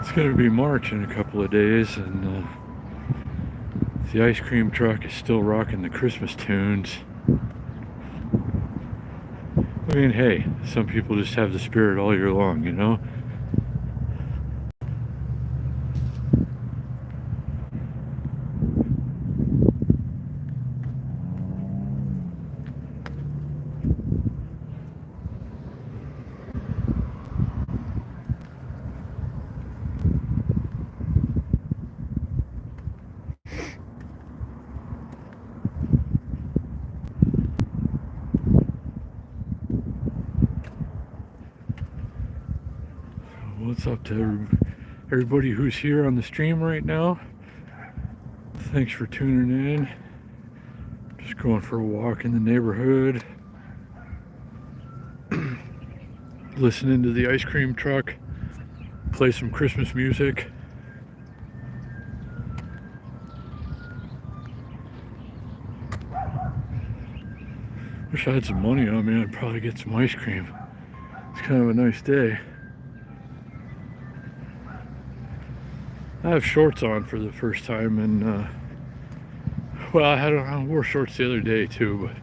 It's going to be March in a couple of days, and the ice cream truck is still rocking the Christmas tunes. I mean, hey, some people just have the spirit all year long, you know? What's up to everybody who's here on the stream right now? Thanks for tuning in. Just going for a walk in the neighborhood. Listening to the ice cream truck play some Christmas music. Wish I had some money on me, I'd probably get some ice cream. It's kind of a nice day. I have shorts on for the first time, and well, I wore shorts the other day too, but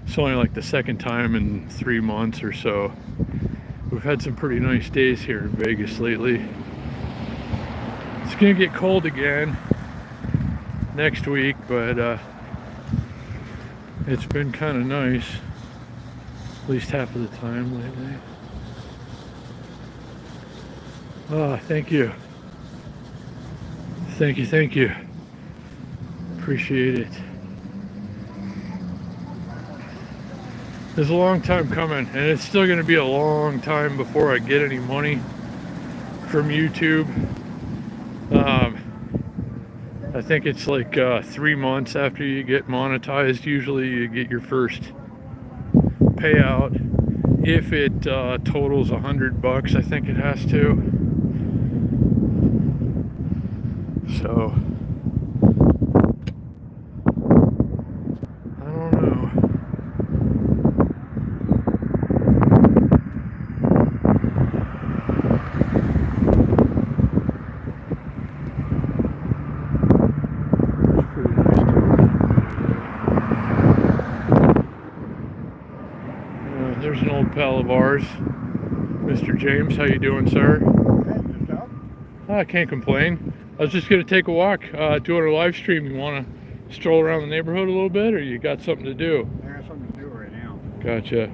it's only like the second time in 3 months or so. We've had some pretty nice days here in Vegas lately. It's gonna get cold again next week, but it's been kind of nice at least half of the time lately. Ah, thank you. Thank you. Appreciate it. It's a long time coming, and it's still going to be a long time before I get any money from YouTube. I think it's like 3 months after you get monetized, usually you get your first payout. If it totals $100, I think it has to. So I don't know. There's an old pal of ours, Mr. James. How you doing, sir? I can't complain. I was just going to take a walk, doing a live stream. You want to stroll around the neighborhood a little bit, or you got something to do? I got something to do right now. Gotcha.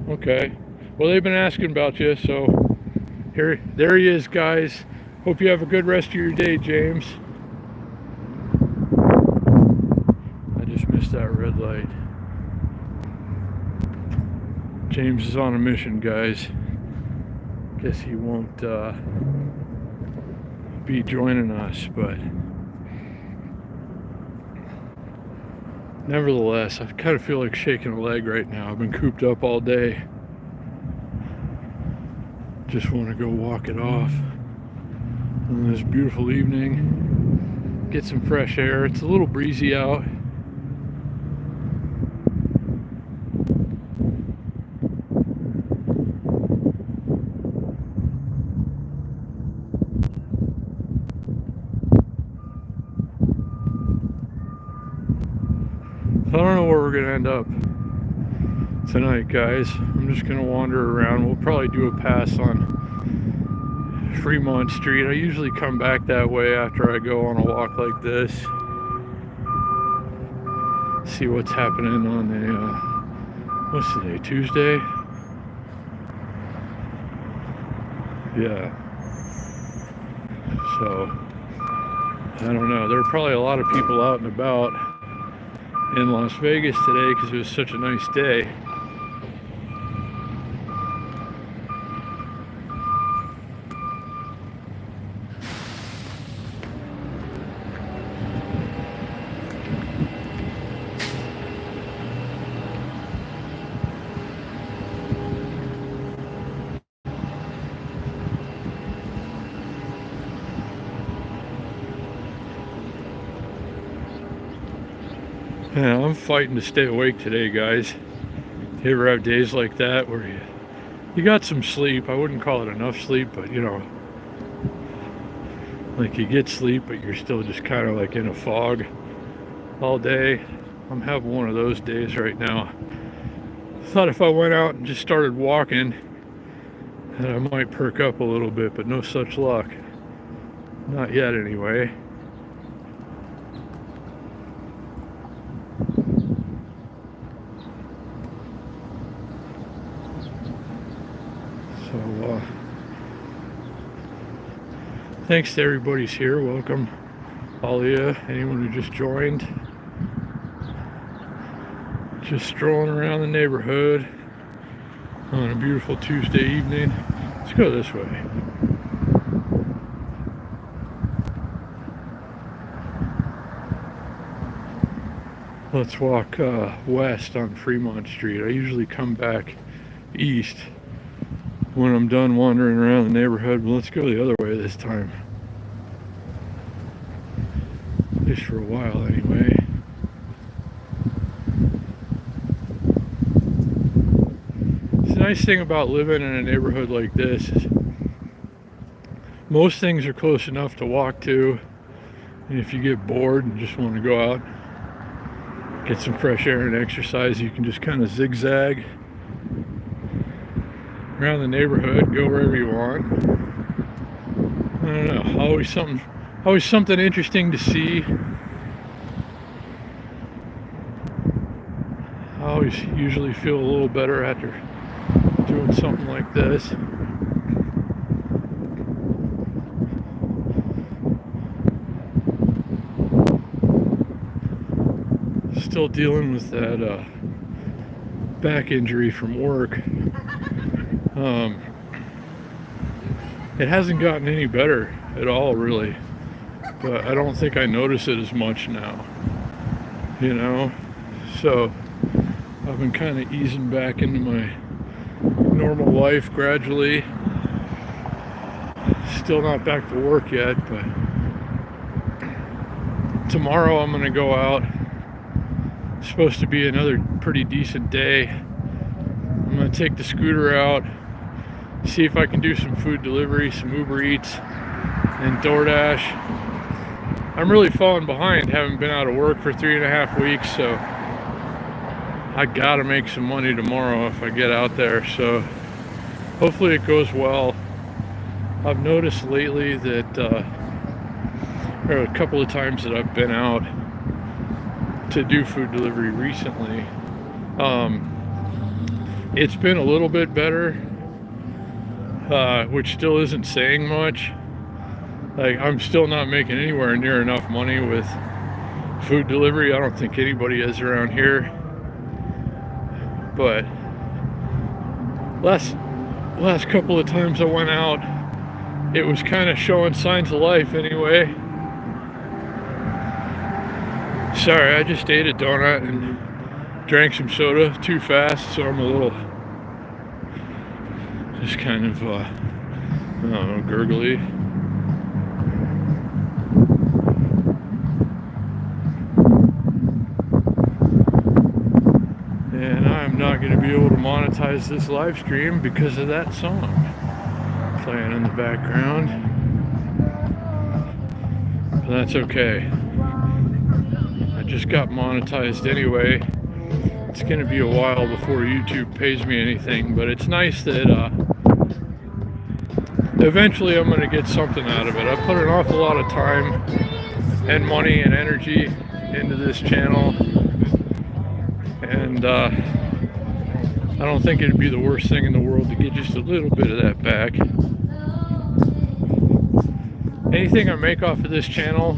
Okay. Well, they've been asking about you, so there he is, guys. Hope you have a good rest of your day, James. I just missed that red light. James is on a mission, guys. Guess he won't be joining us, but nevertheless, I kind of feel like shaking a leg right now. I've been cooped up all day. Just want to go walk it off on this beautiful evening, get some fresh air. It's a little breezy out. I don't know where we're gonna end up tonight, guys. I'm just gonna wander around. We'll probably do a pass on Fremont Street. I usually come back that way after I go on a walk like this. See what's happening on a what's today? Tuesday? Yeah. So I don't know. There are probably a lot of people out and about in Las Vegas today because it was such a nice day. Yeah, I'm fighting to stay awake today, guys. You ever have days like that where you got some sleep? I wouldn't call it enough sleep, but you know, Like you get sleep, but you're still just kind of like in a fog all day. I'm having one of those days right now. Thought if I went out and just started walking, that I might perk up a little bit, but no such luck. Not yet, anyway. So, thanks to everybody's here. Welcome, all of you, anyone who just joined. Just strolling around the neighborhood on a beautiful Tuesday evening. Let's go this way. Let's walk west on Fremont Street. I usually come back east when I'm done wandering around the neighborhood, but let's go the other way this time. At least for a while, anyway. The nice thing about living in a neighborhood like this is most things are close enough to walk to, and if you get bored and just want to go out, get some fresh air and exercise, you can just kind of zigzag around the neighborhood, go wherever you want. I don't know, always something interesting to see. I always usually feel a little better after doing something like this. Still dealing with that back injury from work. It hasn't gotten any better at all, really, but I don't think I notice it as much now, you know. So I've been kind of easing back into my normal life gradually. Still not back to work yet, but tomorrow I'm gonna go out. It's supposed to be another pretty decent day. I'm gonna take the scooter out, see if I can do some food delivery, some Uber Eats and DoorDash. I'm really falling behind, haven't been out of work for 3.5 weeks, so I gotta make some money tomorrow if I get out there, so hopefully it goes well. I've noticed lately that there are a couple of times that I've been out to do food delivery recently. It's been a little bit better, which still isn't saying much. Like, I'm still not making anywhere near enough money with food delivery. I don't think anybody is around here. But last couple of times I went out, it was kind of showing signs of life anyway. Sorry, I just ate a donut and drank some soda too fast, so I'm a little just kind of I don't know, gurgly. And I'm not going to be able to monetize this live stream because of that song playing in the background. But that's okay. I just got monetized anyway. It's going to be a while before YouTube pays me anything, but it's nice that eventually I'm going to get something out of it. I put an awful lot of time and money and energy into this channel, and I don't think it'd be the worst thing in the world to get just a little bit of that back. Anything I make off of this channel,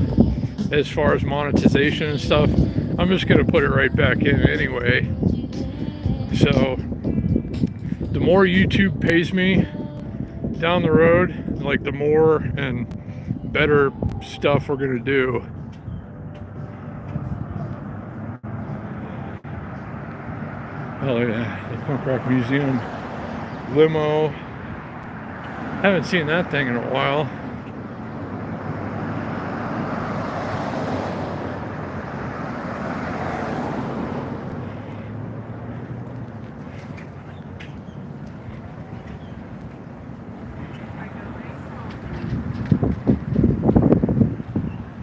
as far as monetization and stuff, I'm just going to put it right back in anyway. So the more YouTube pays me down the road, like the more and better stuff we're going to do. Oh yeah, the Punk Rock Museum limo. Haven't seen that thing in a while.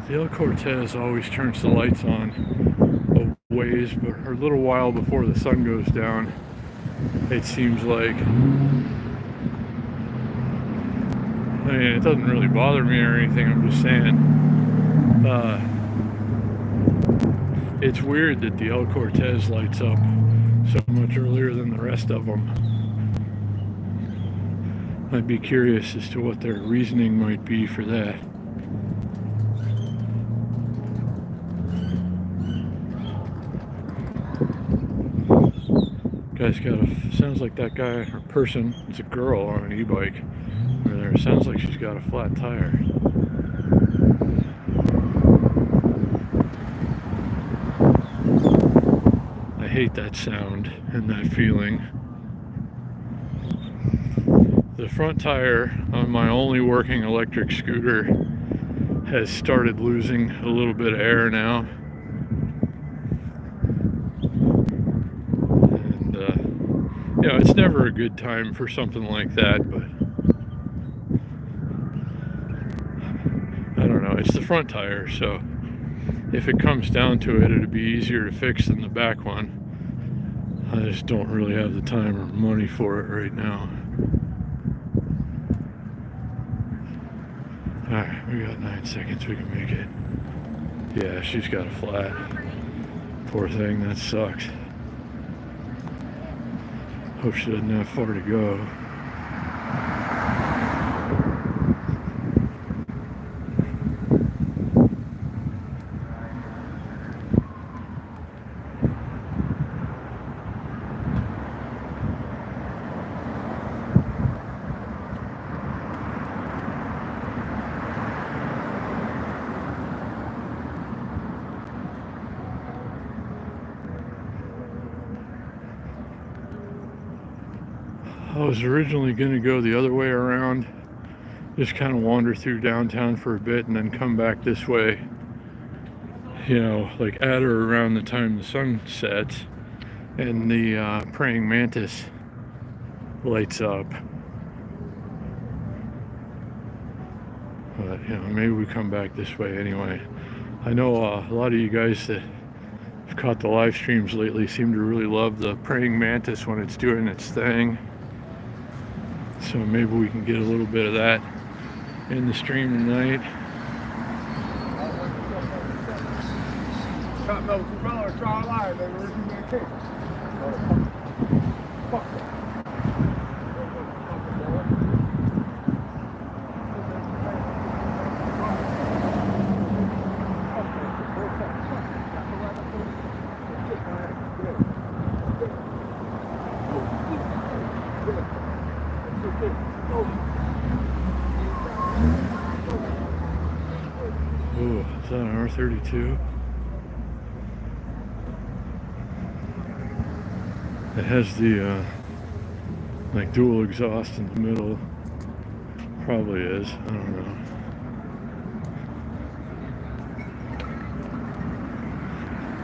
The El Cortez always turns the lights on a ways, but a little while before the sun goes down, it seems like. I mean, it doesn't really bother me or anything, I'm just saying. It's weird that the El Cortez lights up so much earlier than the rest of them. I'd be curious as to what their reasoning might be for that. Guy's got a, sounds like that guy or person, it's a girl on an e-bike. There, sounds like she's got a flat tire. I hate that sound and that feeling. The front tire on my only working electric scooter has started losing a little bit of air now. And, you know, it's never a good time for something like that, but I don't know, it's the front tire, so if it comes down to it, it'd be easier to fix than the back one. I just don't really have the time or money for it right now. Alright, we got 9 seconds, we can make it. Yeah, she's got a flat. Poor thing, that sucks. Hope she doesn't have far to go. I was originally going to go the other way around, just kind of wander through downtown for a bit and then come back this way, you know, like at or around the time the sun sets and the praying mantis lights up. But, you know, maybe we come back this way anyway. I know a lot of you guys that have caught the live streams lately seem to really love the praying mantis when it's doing its thing. So maybe we can get a little bit of that in the stream tonight. Ooh, is that an R32? It has the like dual exhaust in the middle. Probably is, I don't know.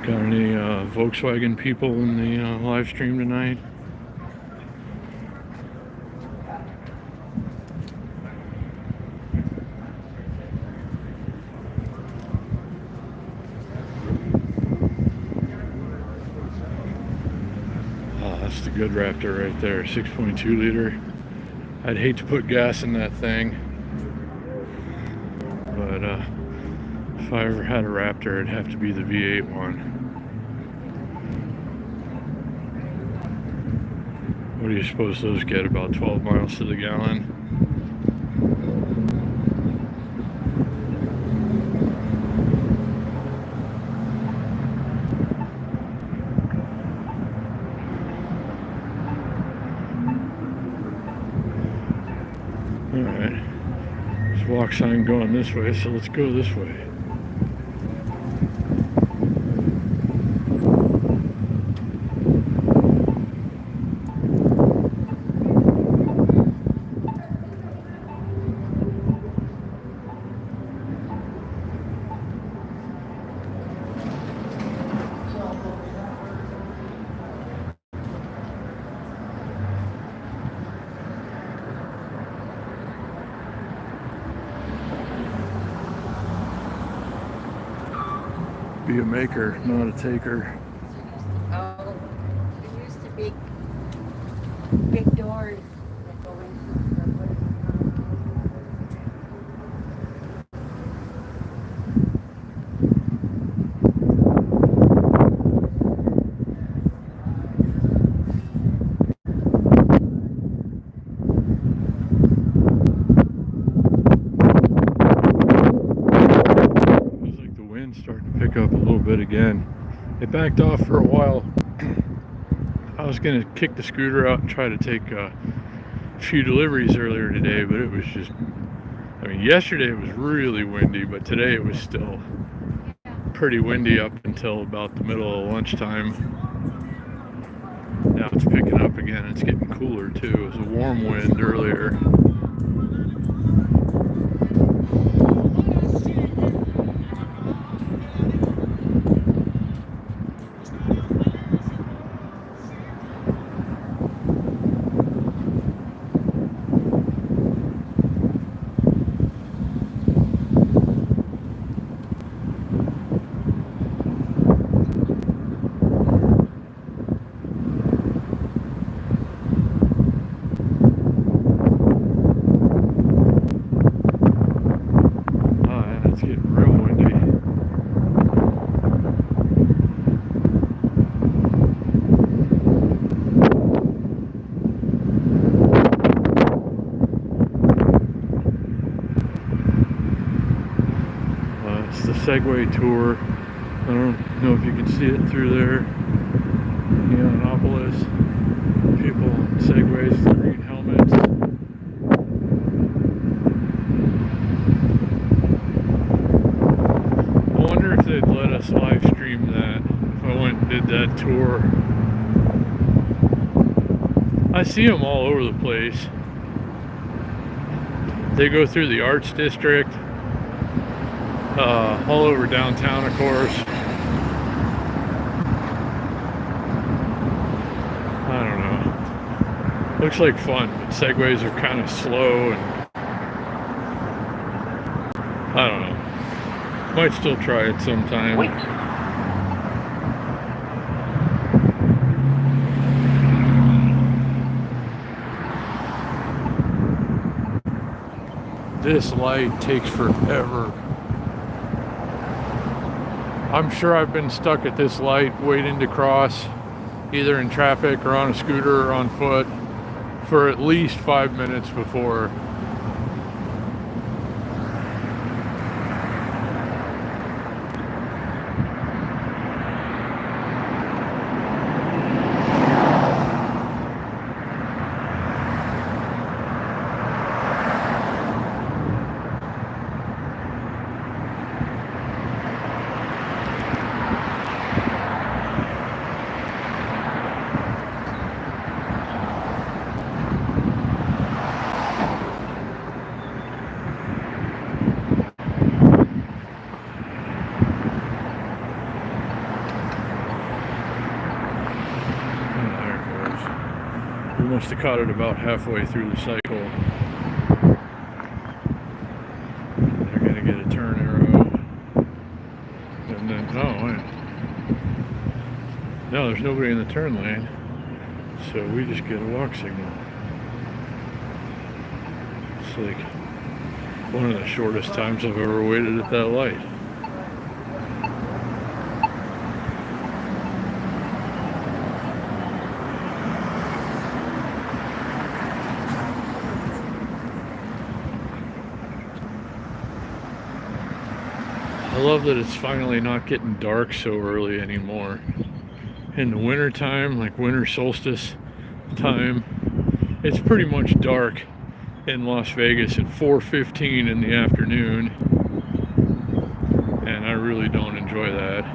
Got any Volkswagen people in the live stream tonight? That's the good Raptor right there, 6.2 liter. I'd hate to put gas in that thing, but if I ever had a Raptor, it'd have to be the V8 one. What do you suppose those get, about 12 miles to the gallon? Alright, there's a walk sign going this way, so let's go this way. be a maker, not a taker. Oh, there used to be big doors that go into the wood. Feels like the wind's starting to pick up a little bit again. It backed off for a while. I was gonna kick the scooter out and try to take a few deliveries earlier today, but it was just, I mean, yesterday it was really windy, but today it was still pretty windy up until about the middle of lunchtime. Now it's picking up again. It's getting cooler too. It was a warm wind earlier. Segway tour. I don't know if you can see it through there. Indianapolis. People on segways, the green helmets. I wonder if they'd let us live stream that if I went and did that tour. I see them all over the place. They go through the Arts District. All over downtown, of course. I don't know. Looks like fun, but segways are kind of slow, and I don't know. Might still try it sometime. Wait. This light takes forever. I'm sure I've been stuck at this light waiting to cross, either in traffic or on a scooter or on foot, for at least 5 minutes before. Must have caught it about halfway through the cycle. They're going to get a turn arrow. And then, oh, wait. No, there's nobody in the turn lane. So we just get a walk signal. It's like one of the shortest times I've ever waited at that light. I love that it's finally not getting dark so early anymore. In the winter time, like winter solstice time, it's pretty much dark in Las Vegas at 4:15 in the afternoon, and I really don't enjoy that.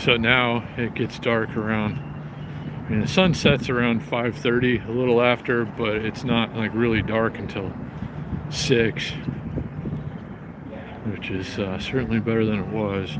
So now it gets dark around, I mean, the sun sets around 5:30, a little after, but it's not like really dark until 6. Which is certainly better than it was.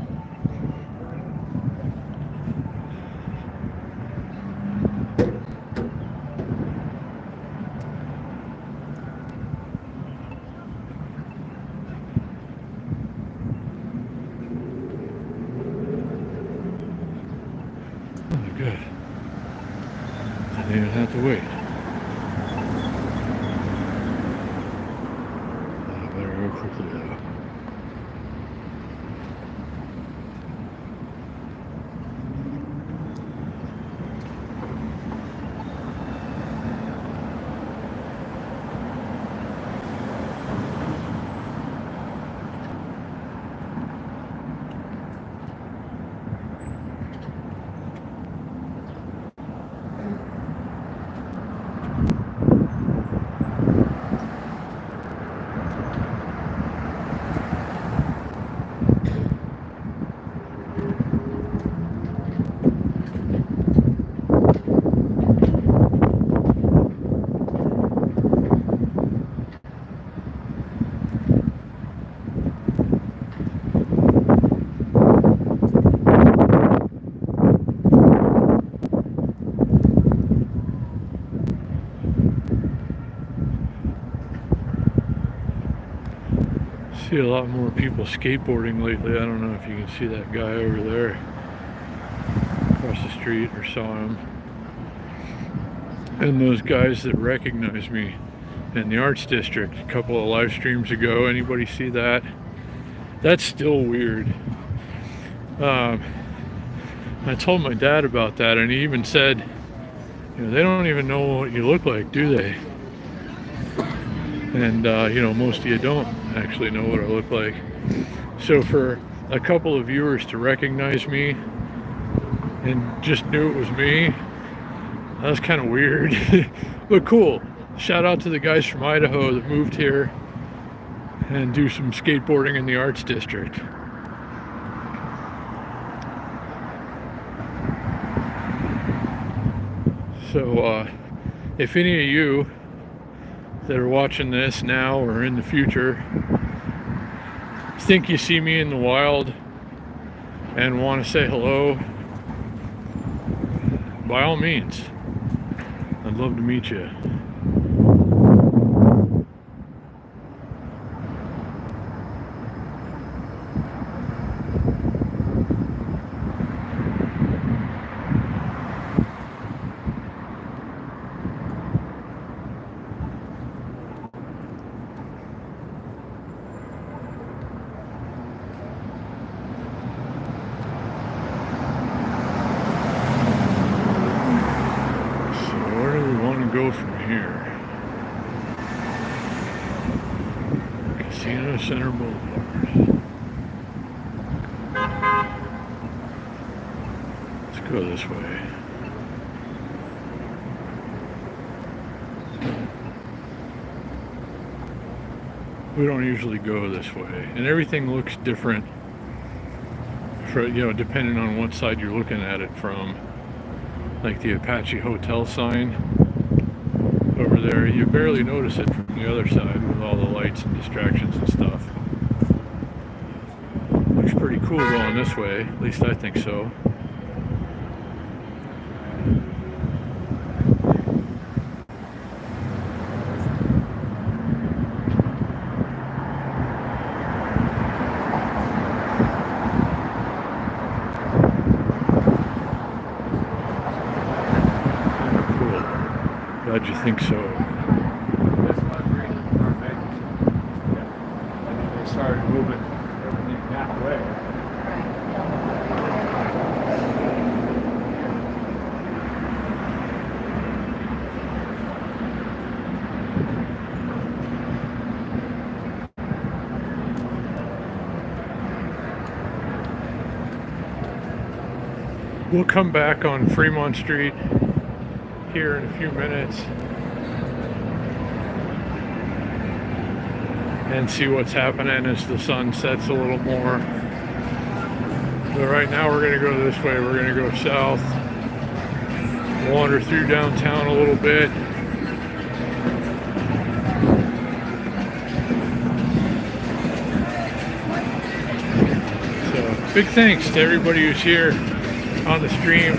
quickly though. See a lot more people skateboarding lately. I don't know if you can see that guy over there across the street or saw him. And those guys that recognize me in the Arts District a couple of live streams ago. Anybody see that? That's still weird. I told my dad about that, and he even said, you know, they don't even know what you look like, do they? And you know, most of you don't actually know what I look like. So for a couple of viewers to recognize me and just knew it was me, that was kind of weird. But cool. Shout out to the guys from Idaho that moved here and do some skateboarding in the Arts District. So if any of you that are watching this now or in the future think you see me in the wild and want to say hello, by all means, I'd love to meet you. Go from here. Casino Center Boulevard. Let's go this way. We don't usually go this way, and everything looks different for, you know, depending on what side you're looking at it from. Like the Apache Hotel sign over there, you barely notice it from the other side with all the lights and distractions and stuff. Looks pretty cool going this way, at least I think so. Glad you think so. This was really perfect. Yeah. And then they started moving everything that way. We'll come back on Fremont Street here in a few minutes and see what's happening as the sun sets a little more. But right now we're going to go this way. We're going to go south, wander through downtown a little bit. So big thanks to everybody who's here on the stream.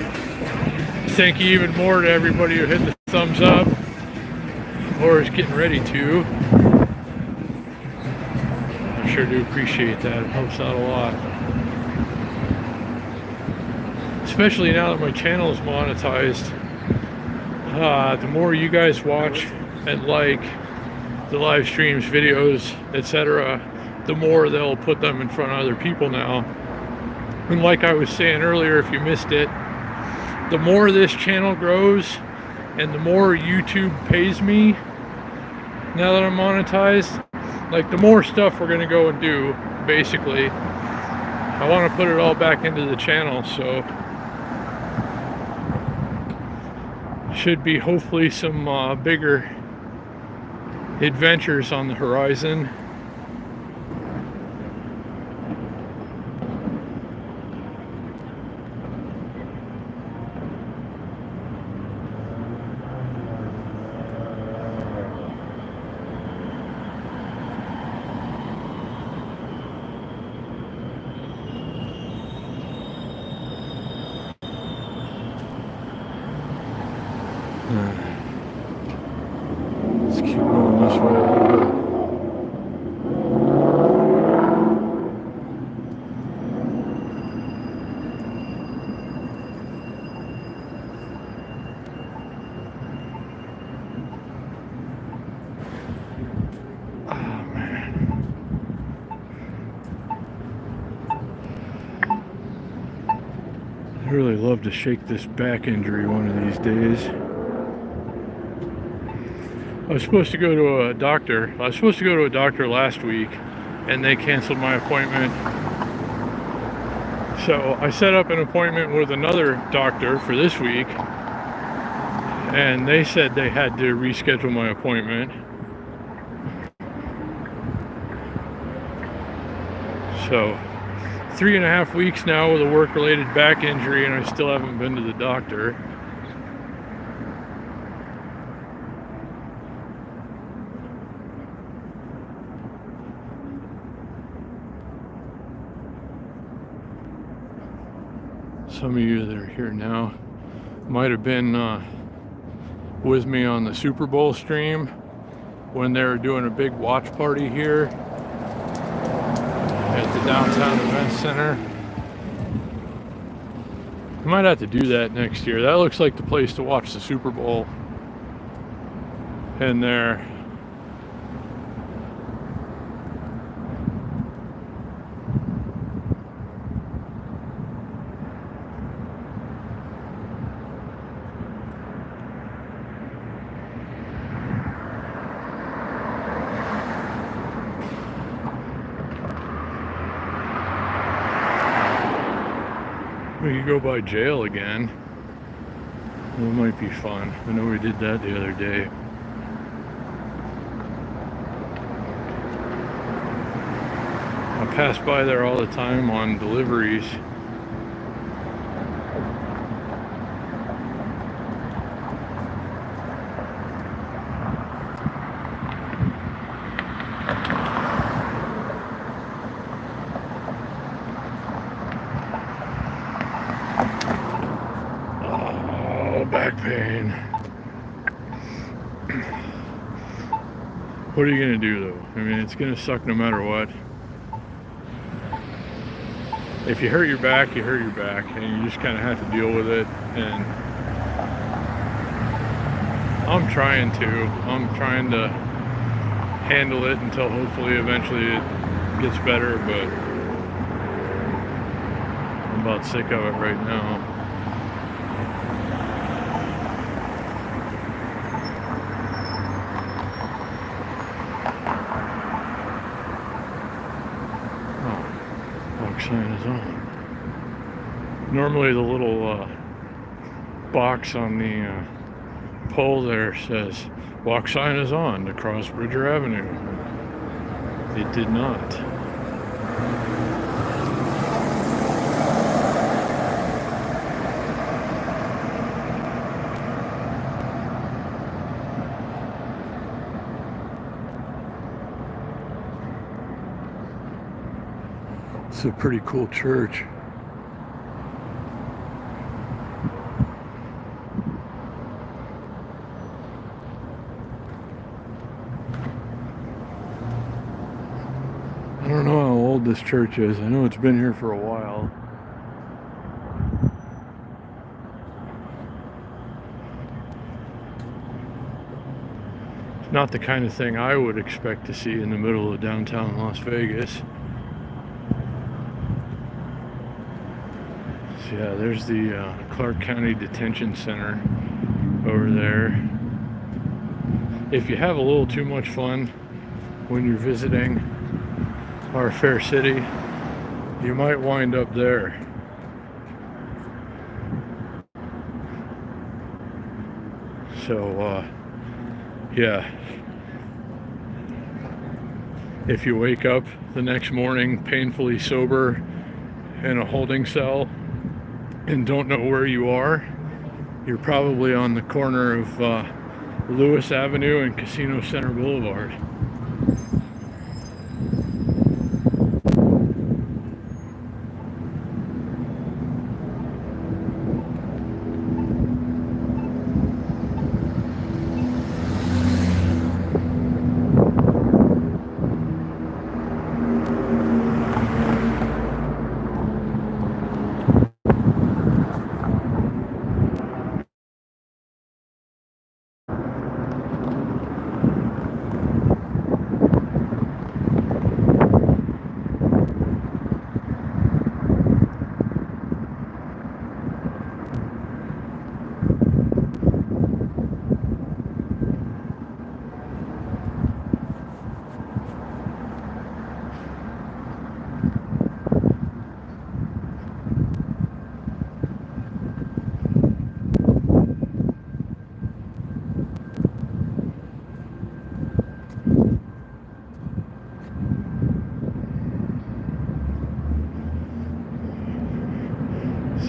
Thank you even more to everybody who hit the thumbs up or is getting ready to. I sure do appreciate that. It helps out a lot. Especially now that my channel is monetized. The more you guys watch and like, the live streams, videos, etc., the more they'll put them in front of other people now. And like I was saying earlier, if you missed it, the more this channel grows and the more YouTube pays me now that I'm monetized, like the more stuff we're gonna go and do, basically. I want to put it all back into the channel, so should be hopefully some bigger adventures on the horizon. Let's keep going this way a little bit. Oh man. I'd really love to shake this back injury one of these days. I was supposed to go to a doctor. I was supposed to go to a doctor last week, and they canceled my appointment. So I set up an appointment with another doctor for this week, and they said they had to reschedule my appointment. So 3.5 weeks now with a work-related back injury, and I still haven't been to the doctor. Some of you that are here now might have been with me on the Super Bowl stream when they were doing a big watch party here at the Downtown Event Center. I might have to do that next year. That looks like the place to watch the Super Bowl in there. We could go by jail again. That might be fun. I know we did that the other day. I pass by there all the time on deliveries. Back pain. What are you gonna do though? I mean, it's gonna suck no matter what. If you hurt your back, you hurt your back, and you just kind of have to deal with it. And I'm trying to handle it until hopefully eventually it gets better, but I'm about sick of it right now. Sign is on. Normally the little box on the pole there says walk sign is on to cross Bridger Avenue. It did not. It's a pretty cool church. I don't know how old this church is. I know it's been here for a while. not the kind of thing I would expect to see in the middle of downtown Las Vegas. So yeah, there's the Clark County Detention Center over there. If you have a little too much fun when you're visiting our fair city, you might wind up there. So yeah, if you wake up the next morning painfully sober in a holding cell and don't know where you are, you're probably on the corner of Lewis Avenue and Casino Center Boulevard.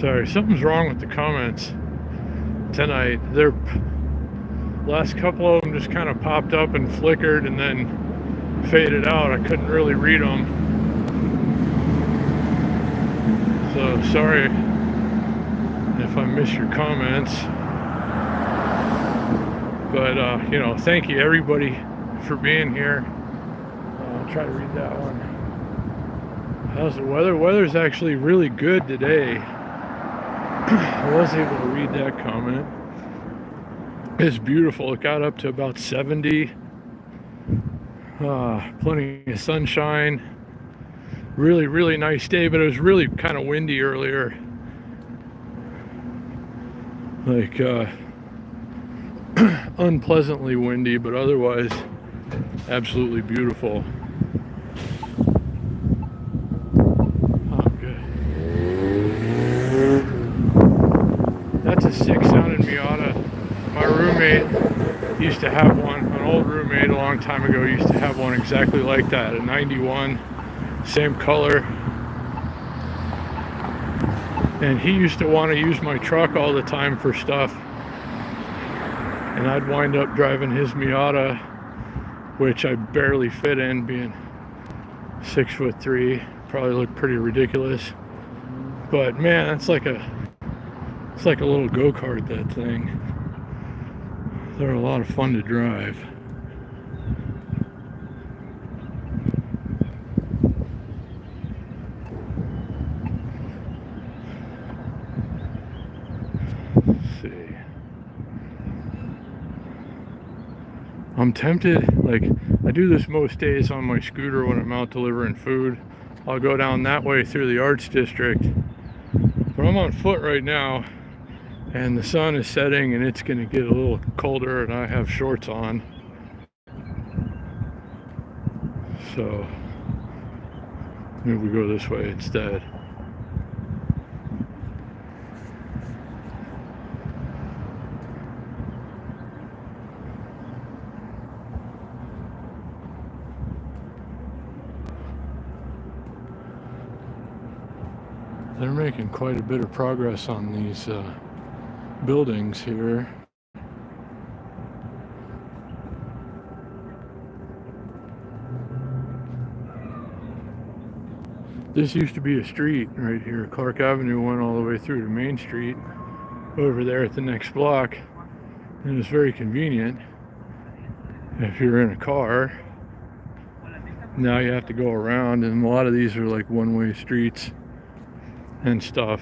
Sorry, something's wrong with the comments tonight. Their last couple of them just kind of popped up and flickered and then faded out. I couldn't really read them. So sorry if I missed your comments. But you know, thank you everybody for being here. I'll try to read that one. How's the weather? Weather's actually really good today. I was able to read that comment. It's beautiful. It got up to about 70. Plenty of sunshine. Really, really nice day, but it was really kind of windy earlier. Like, unpleasantly windy, but otherwise absolutely beautiful. That's a sick sounding Miata. My roommate used to have one, an old roommate a long time ago used to have one exactly like that, a 91, same color. And he used to want to use my truck all the time for stuff. And I'd wind up driving his Miata, which I barely fit in, being 6'3", probably looked pretty ridiculous. But man, it's like a little go-kart, that thing. They're a lot of fun to drive. Let's see. I'm tempted, like, I do this most days on my scooter when I'm out delivering food. I'll go down that way through the Arts District. But I'm on foot right now, and the sun is setting and it's going to get a little colder, and I have shorts on. So maybe we go this way instead. They're making quite a bit of progress on these buildings here. This used to be a street right here. Clark Avenue went all the way through to Main Street over there at the next block. And it was very convenient if you're in a car. Now you have to go around, and a lot of these are like one-way streets and stuff.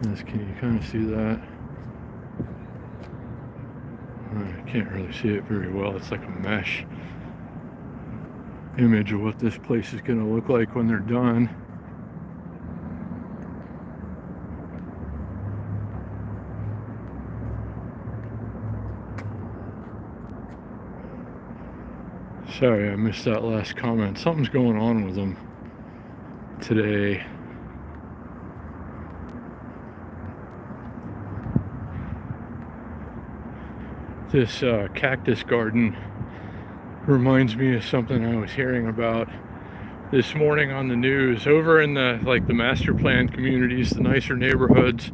Can you kind of see that? I can't really see it very well. It's like a mesh image of what this place is going to look like when they're done. Sorry, I missed that last comment. Something's going on with them today. This cactus garden reminds me of something I was hearing about this morning on the news. Over in the master plan communities, the nicer neighborhoods,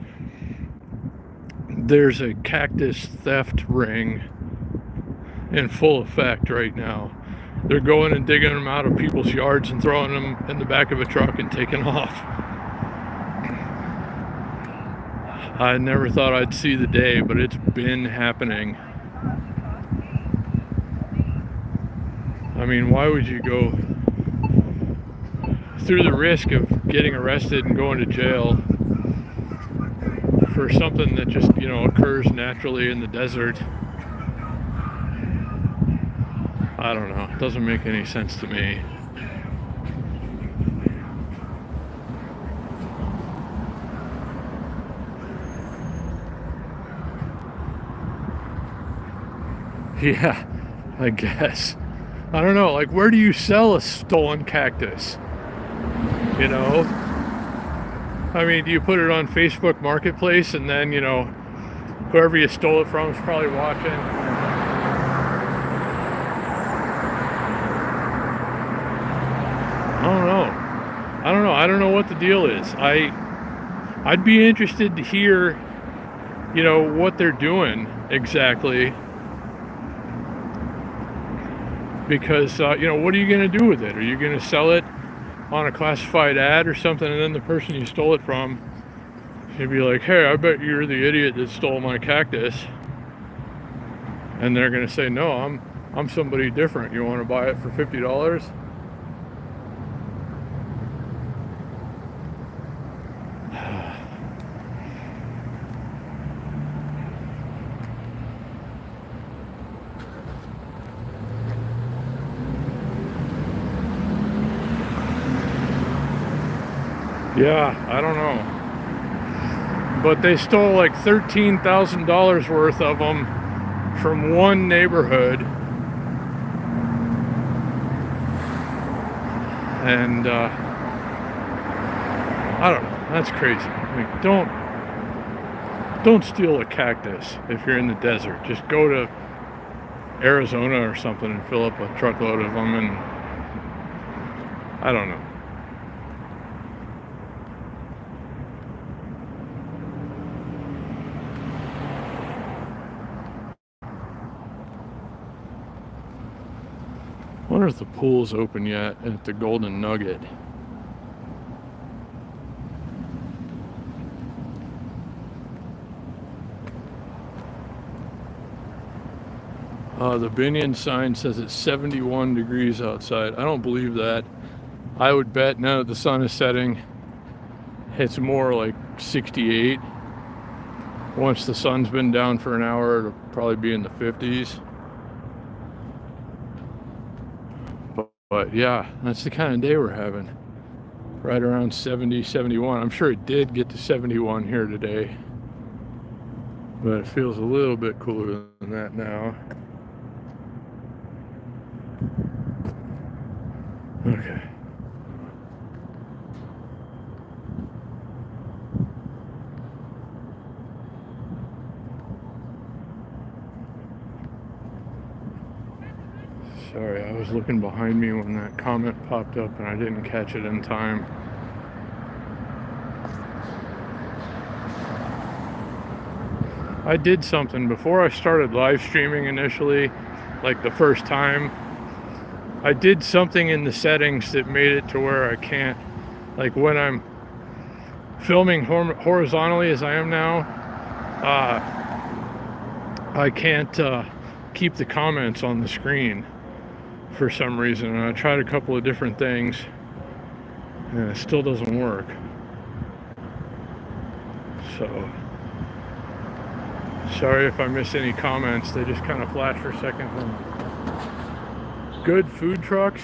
there's a cactus theft ring in full effect right now. They're going and digging them out of people's yards and throwing them in the back of a truck and taking off. I never thought I'd see the day, but it's been happening. I mean, why would you go through the risk of getting arrested and going to jail for something that just, occurs naturally in the desert? I don't know. It doesn't make any sense to me. Yeah, I guess. I don't know, where do you sell a stolen cactus? I mean, do you put it on Facebook Marketplace and then, whoever you stole it from is probably watching? I don't know what the deal is. I'd be interested to hear, what they're doing exactly. Because, what are you going to do with it? Are you going to sell it on a classified ad or something, and then the person you stole it from should be like, hey, I bet you're the idiot that stole my cactus. And they're going to say, no, I'm somebody different. You want to buy it for $50? Yeah, I don't know. But they stole like $13,000 worth of them from one neighborhood. And I don't know. That's crazy. Don't steal a cactus if you're in the desert. Just go to Arizona or something and fill up a truckload of them, and I don't know. I wonder if the pool's open yet at the Golden Nugget. The Binion sign says it's 71 degrees outside. I don't believe that. I would bet now that the sun is setting, it's more like 68. Once the sun's been down for an hour, it'll probably be in the 50s. But yeah, that's the kind of day we're having. Right around 70, 71. I'm sure it did get to 71 here today. But it feels a little bit cooler than that now. Okay. Sorry, I was looking behind me when that comment popped up and I didn't catch it in time. I did something before I started live streaming initially, like the first time. I did something in the settings that made it to where I can't, like when I'm filming horizontally as I am now, I can't keep the comments on the screen for some reason. And I tried a couple of different things and it still doesn't work. So sorry if I miss any comments. They just kind of flashed for a second. Good food trucks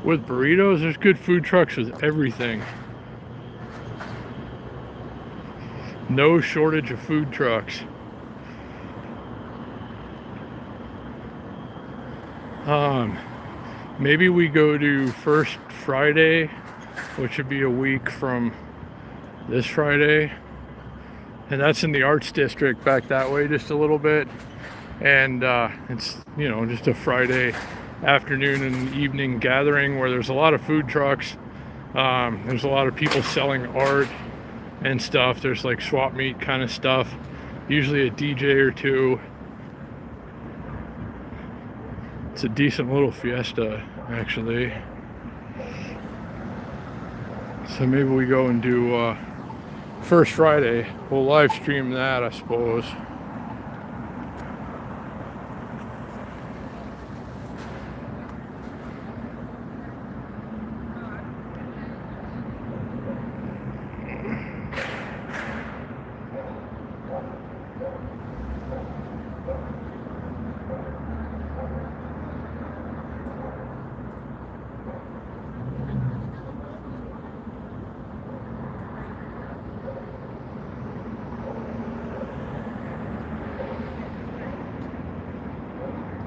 with burritos. There's good food trucks with everything. No shortage of food trucks. Maybe we go to First Friday, which would be a week from this Friday, and that's in the Arts District back that way just a little bit. And it's, you know, just a Friday afternoon and evening gathering where there's a lot of food trucks. There's a lot of people selling art and stuff. There's like swap meet kind of stuff, usually a DJ or two. It's a decent little fiesta, actually. So maybe we go and do First Friday. We'll live stream that, I suppose.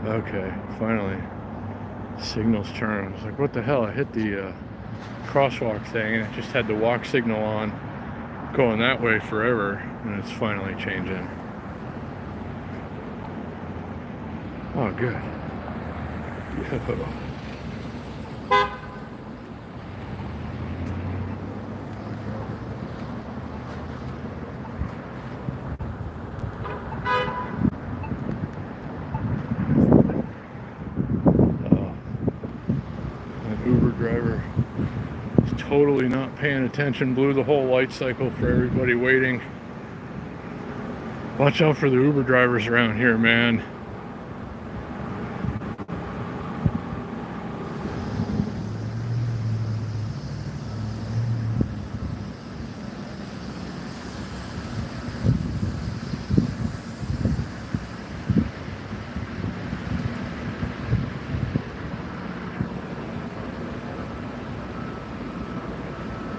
Okay, finally. Signals turn. I was like, what the hell? I hit the crosswalk thing and it just had the walk signal on going that way forever, and it's finally changing. Oh, good. Yo. Uber driver is totally not paying attention, blew the whole light cycle for everybody waiting. Watch out for the Uber drivers around here, man.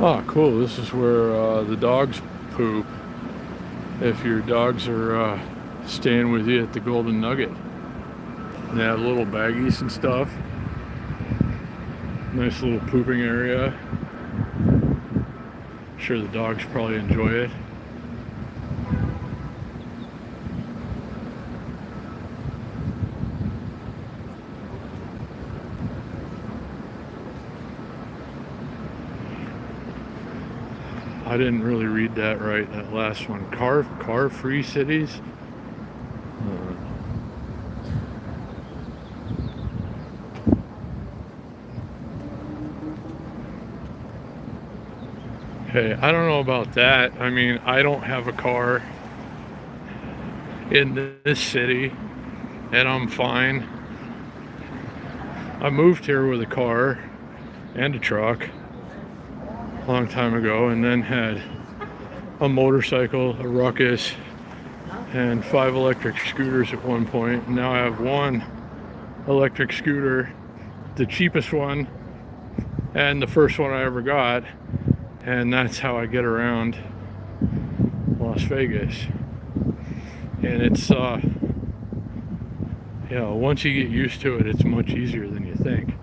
Oh, cool. This is where the dogs poop if your dogs are staying with you at the Golden Nugget. And they have little baggies and stuff. Nice little pooping area. I'm sure the dogs probably enjoy it. I didn't really read that right, that last one. Car-free cities? Hey, I don't know about that. I mean, I don't have a car in this city, and I'm fine. I moved here with a car and a truck a long time ago, and then had a motorcycle, a Ruckus, and 5 electric scooters at one point. And now I have 1 electric scooter, the cheapest one, and the first one I ever got, and that's how I get around Las Vegas. And it's yeah, once you get used to it, it's much easier than you think.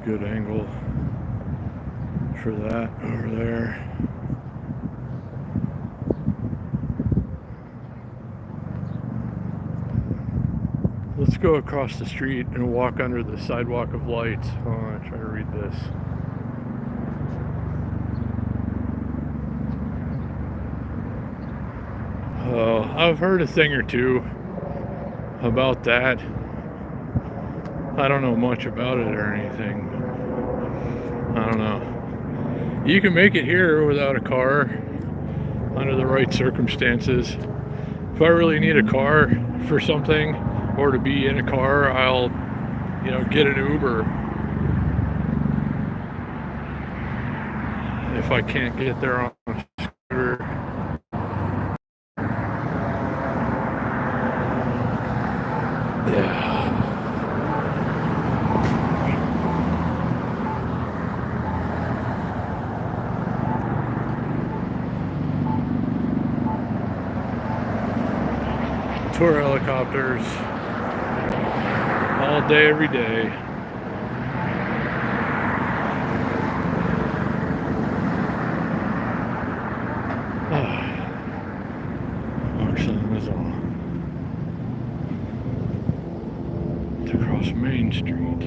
Good angle for that over there. Let's go across the street and walk under the sidewalk of lights. Oh, I'm trying to read this. Oh, I've heard a thing or two about that. I don't know much about it or anything. I don't know. You can make it here without a car under the right circumstances. if I really need a car for something, or to be in a car, I'll, get an Uber if I can't get there on a scooter. Yeah. Tour helicopters all day, every day. Our sun is on. It's across Main Street.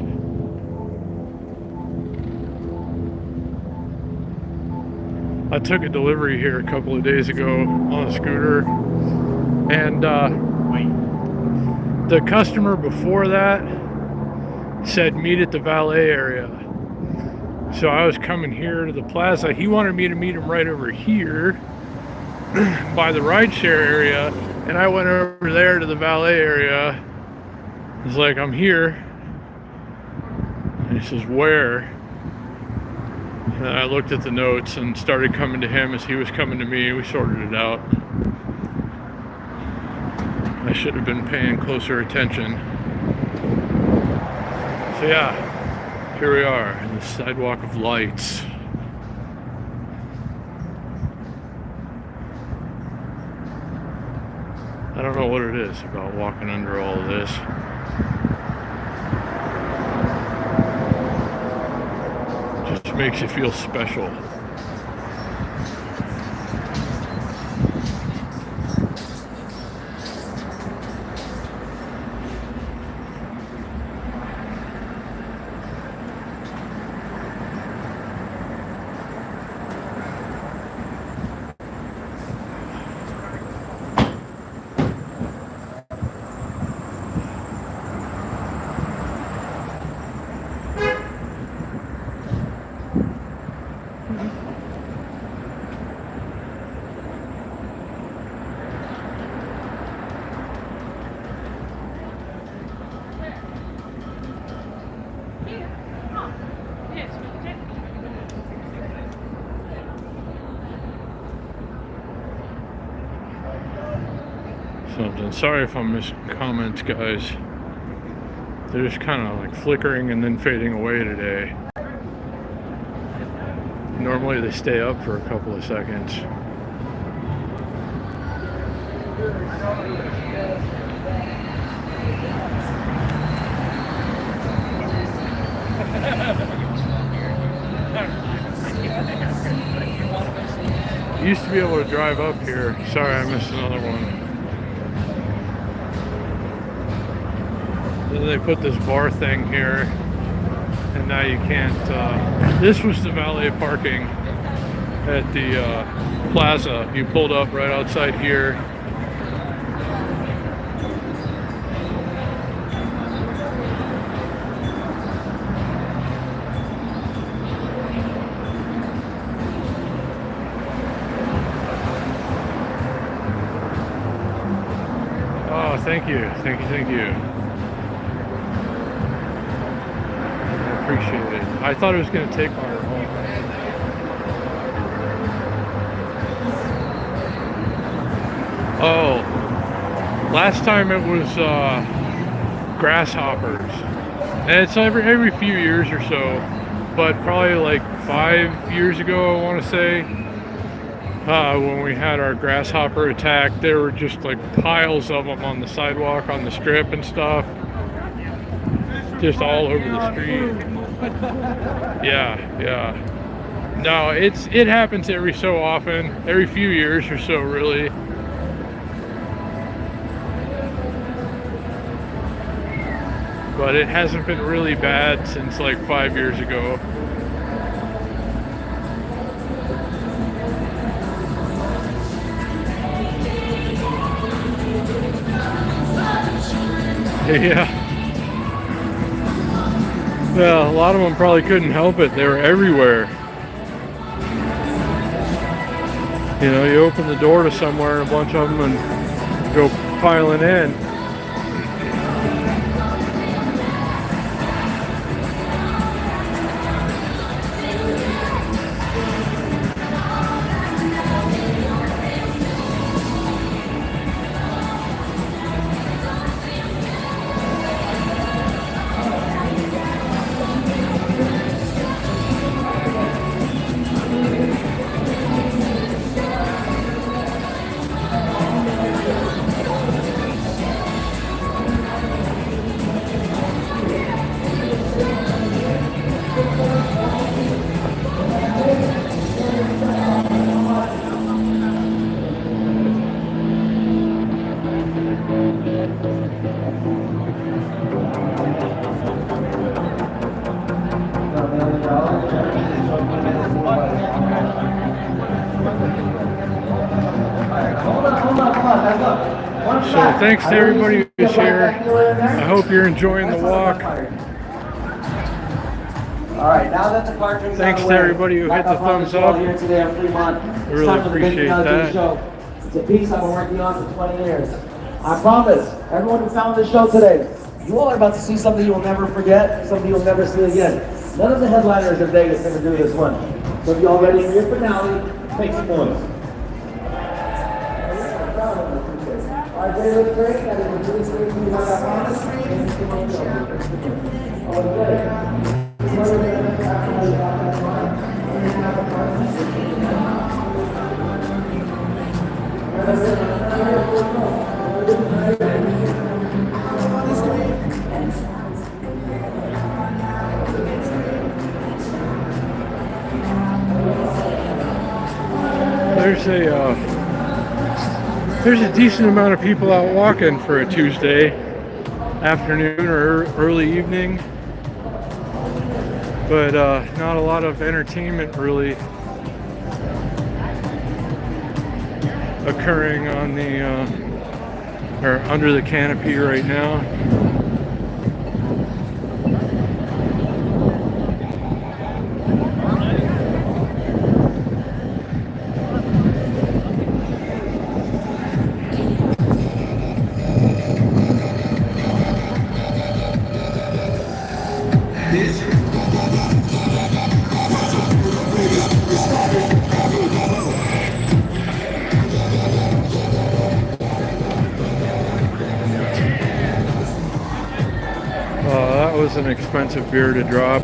I took a delivery here a couple of days ago on a scooter, and the customer before that said meet at the valet area. So I was coming here to the plaza. He wanted me to meet him right over here by the rideshare area, and I went over there to the valet area. He's like, I'm here. And he says, where? And I looked at the notes and started coming to him as he was coming to me. We sorted it out. I should have been paying closer attention. So yeah, here we are in the sidewalk of lights. I don't know what it is about walking under all of this. Just makes you feel special. Something. Sorry if I'm missing comments, guys. They're just kind of like flickering and then fading away today. Normally they stay up for a couple of seconds. Used to be able to drive up here. Sorry, I missed another one. Then they put this bar thing here, and now you can't. This was the valet parking at the plaza. You pulled up right outside here. Oh, thank you, thank you, thank you. Appreciate it. I thought it was going to take longer. Oh, last time it was grasshoppers, and it's every few years or so. But probably like 5 years ago, I want to say, when we had our grasshopper attack, there were just like piles of them on the sidewalk, on the strip and stuff. Just all over the street. Yeah. No, it happens every so often, every few years or so, really. But it hasn't been really bad since like 5 years ago. Yeah. Well, a lot of them probably couldn't help it. They were everywhere. You know, you open the door to somewhere, and a bunch of them, and go piling in. So thanks to everybody who's here. I hope you're enjoying the walk. All right, now that the cartoon's Thanks to everybody who hit the thumbs up. Here today on Fremont. I really appreciate that. Show. It's a piece I've been working on for 20 years. I promise, everyone who found this show today, you all are about to see something you'll never forget, something you'll never see again. None of the headliners of Vegas ever do this one. So if you all ready for your finale, make some noise. All right, let's break. That is a really great thing about that promise. There's a decent amount of people out walking for a Tuesday afternoon or early evening, but not a lot of entertainment really occurring on the or under the canopy right now. That was an expensive beer to drop.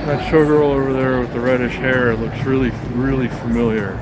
That showgirl over there with the reddish hair looks really, really familiar.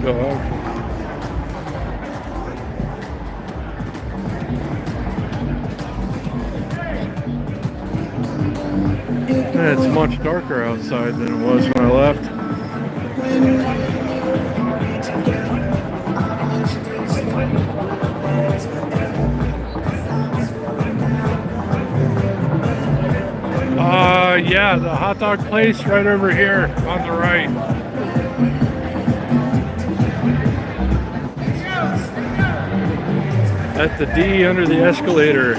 Dog. And it's much darker outside than it was when I left. Yeah, the hot dog place right over here on the right. At the D under the escalator.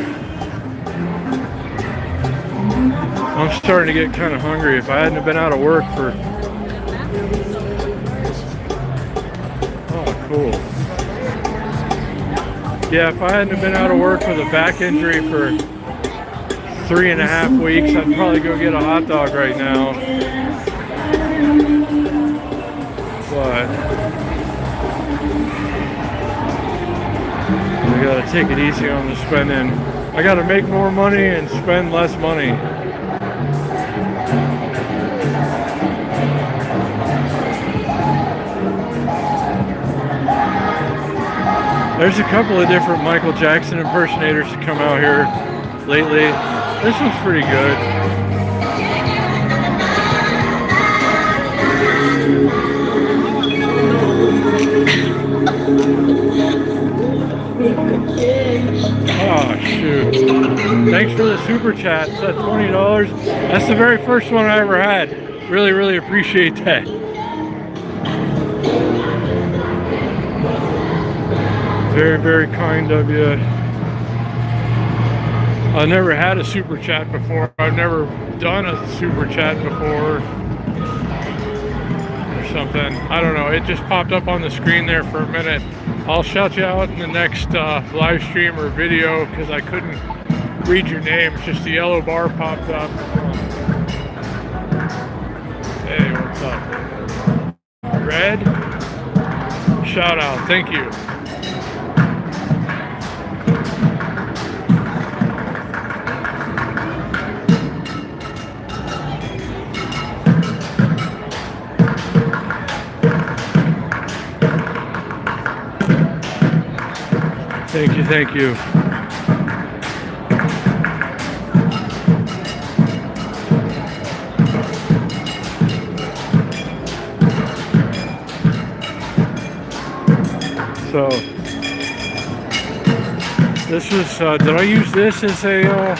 I'm starting to get kind of hungry. If I hadn't have been out of work for... Oh, cool. Yeah, if I hadn't have been out of work with a back injury for 3.5 weeks, I'd probably go get a hot dog right now. But... I gotta take it easy on the spending. I gotta make more money and spend less money. There's a couple of different Michael Jackson impersonators that come out here lately. This one's pretty good. Oh shoot. Thanks for the super chat. That's $20. That's the very first one I ever had. Really, really appreciate that. Very, very kind of you. I never had a super chat before. I've never done a super chat before or something. I don't know. It just popped up on the screen there for a minute. I'll shout you out in the next live stream or video because I couldn't read your name. It's just the yellow bar popped up. Hey, what's up? Red? Shout out. Thank you. Thank you, thank you. So, this was, did I use this as a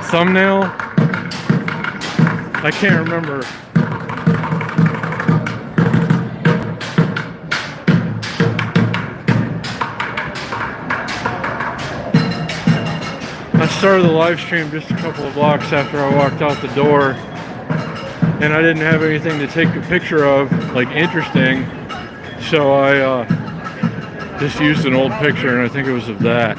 thumbnail? I can't remember. I started the live stream just a couple of blocks after I walked out the door, and I didn't have anything to take a picture of, like interesting, so I just used an old picture, and I think it was of that.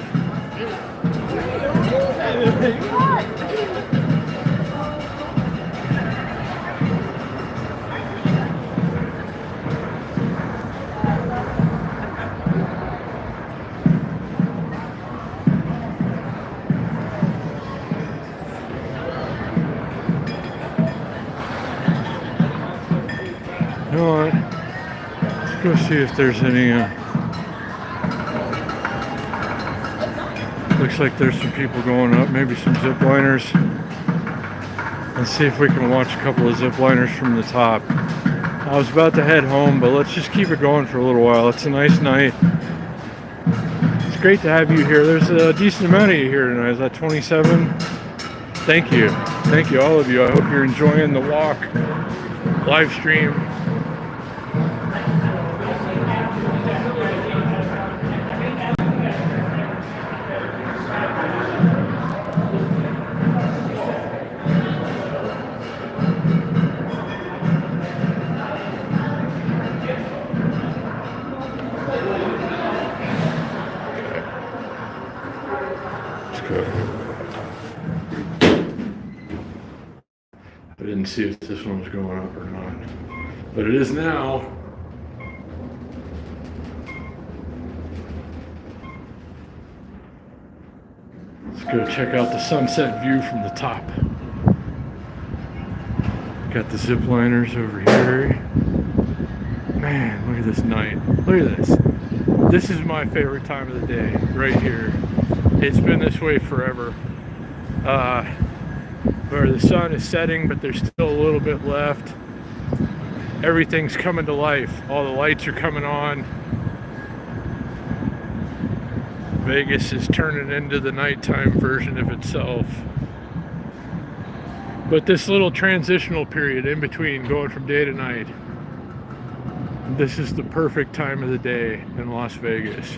You know what? Let's go see if there's any. Looks like there's some people going up, maybe some zip liners. Let's see if we can watch a couple of zip liners from the top. I was about to head home, but let's just keep it going for a little while. It's a nice night. It's great to have you here. There's a decent amount of you here tonight. Is that 27? Thank you. Thank you, all of you. I hope you're enjoying the walk live stream. I didn't see if this one was going up or not, but it is now. Let's go check out the sunset view from the top. Got the zip liners over here. Man, look at this night. Look at this. This is my favorite time of the day, right here. It's been this way forever. Where the sun is setting, but there's still a little bit left. Everything's coming to life. All the lights are coming on. Vegas is turning into the nighttime version of itself. But this little transitional period in between going from day to night, this is the perfect time of the day in Las Vegas.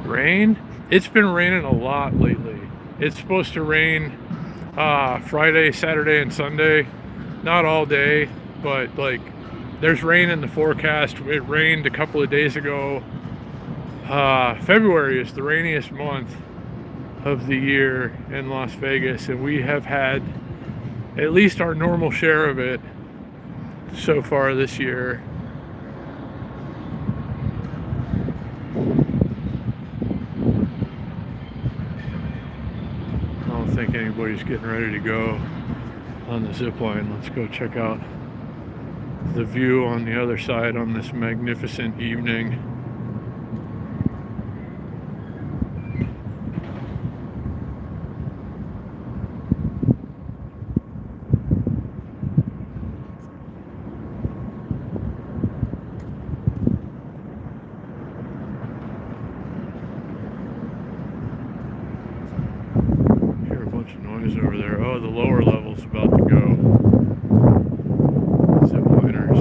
Rain? It's been raining a lot lately. It's supposed to rain Friday, Saturday, and Sunday. Not all day, but like there's rain in the forecast. It rained a couple of days ago. February is the rainiest month of the year in Las Vegas, and we have had at least our normal share of it so far this year. I don't think anybody's getting ready to go. on the zip line. Let's go check out the view on the other side on this magnificent evening. Hear a bunch of noise over there. Oh, the lower level's about to go. Zip liners.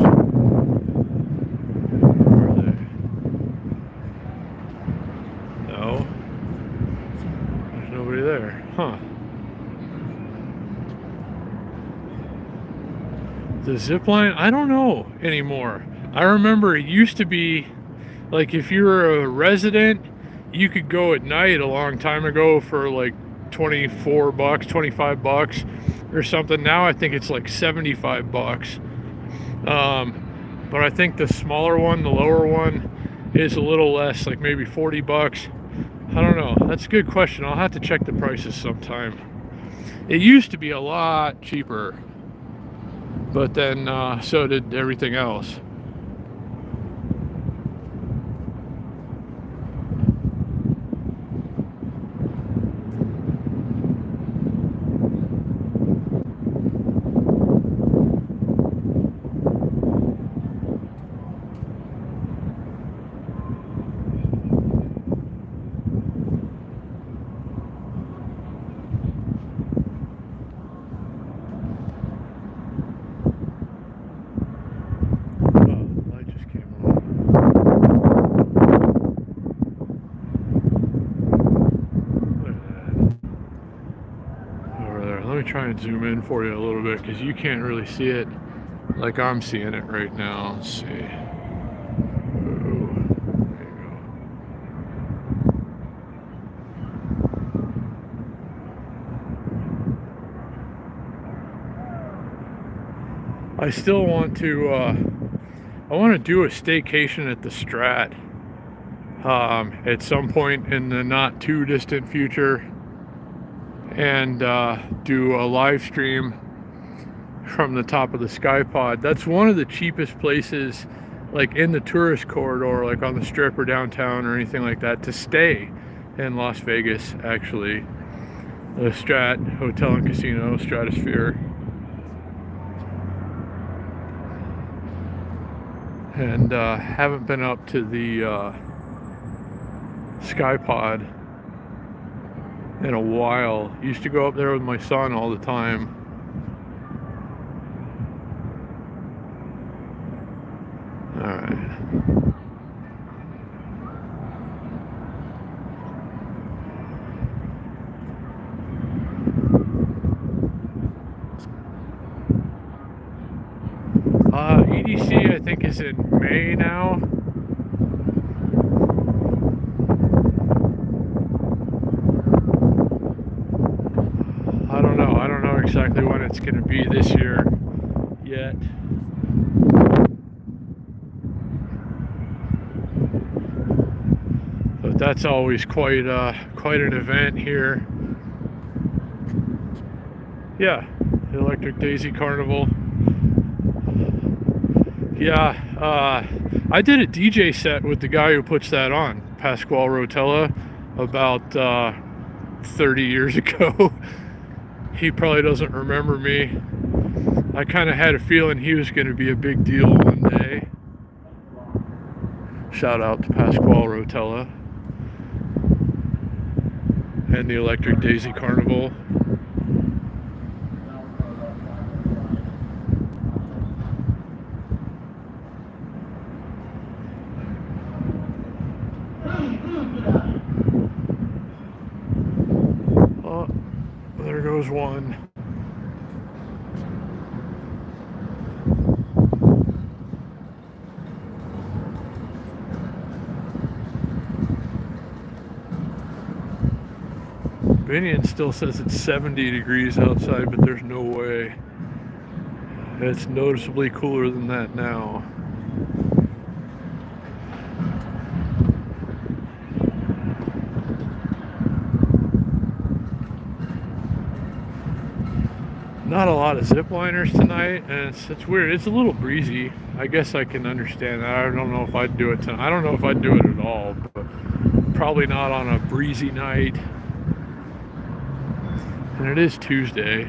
Where are they? No. There's nobody there. Huh. The zip line? I don't know anymore. I remember it used to be like if you were a resident, you could go at night a long time ago for like 24 bucks, 25 bucks or something. Now I think it's like 75 bucks. But I think the smaller one, the lower one, is a little less, like maybe 40 bucks. I don't know. That's a good question. I'll have to check the prices sometime. It used to be a lot cheaper, but then so did everything else. Try and zoom in for you a little bit because you can't really see it like I'm seeing it right now. Let's see. Ooh, there you go. I still want to I want to do a staycation at the Strat at some point in the not too distant future, and do a live stream from the top of the Sky Pod. That's one of the cheapest places, like in the tourist corridor, like on the Strip or downtown or anything like that, to stay in Las Vegas, actually. The Strat Hotel and Casino, Stratosphere. And haven't been up to the Sky Pod in a while. Used to go up there with my son all the time. All right. EDC I think is in May now. I don't know exactly when it's going to be this year yet. But that's always quite an event here. Yeah, the Electric Daisy Carnival. Yeah, I did a DJ set with the guy who puts that on, Pasquale Rotella, about 30 years ago. He probably doesn't remember me. I kind of had a feeling he was going to be a big deal one day. Shout out to Pasquale Rotella and the Electric Daisy Carnival. Oh, there goes one. Binion still says it's 70 degrees outside, but there's no way. It's noticeably cooler than that now. Not a lot of zip liners tonight, and it's weird. It's a little breezy. I guess I can understand that. I don't know if I'd do it tonight. I don't know if I'd do it at all, but probably not on a breezy night. And it is Tuesday.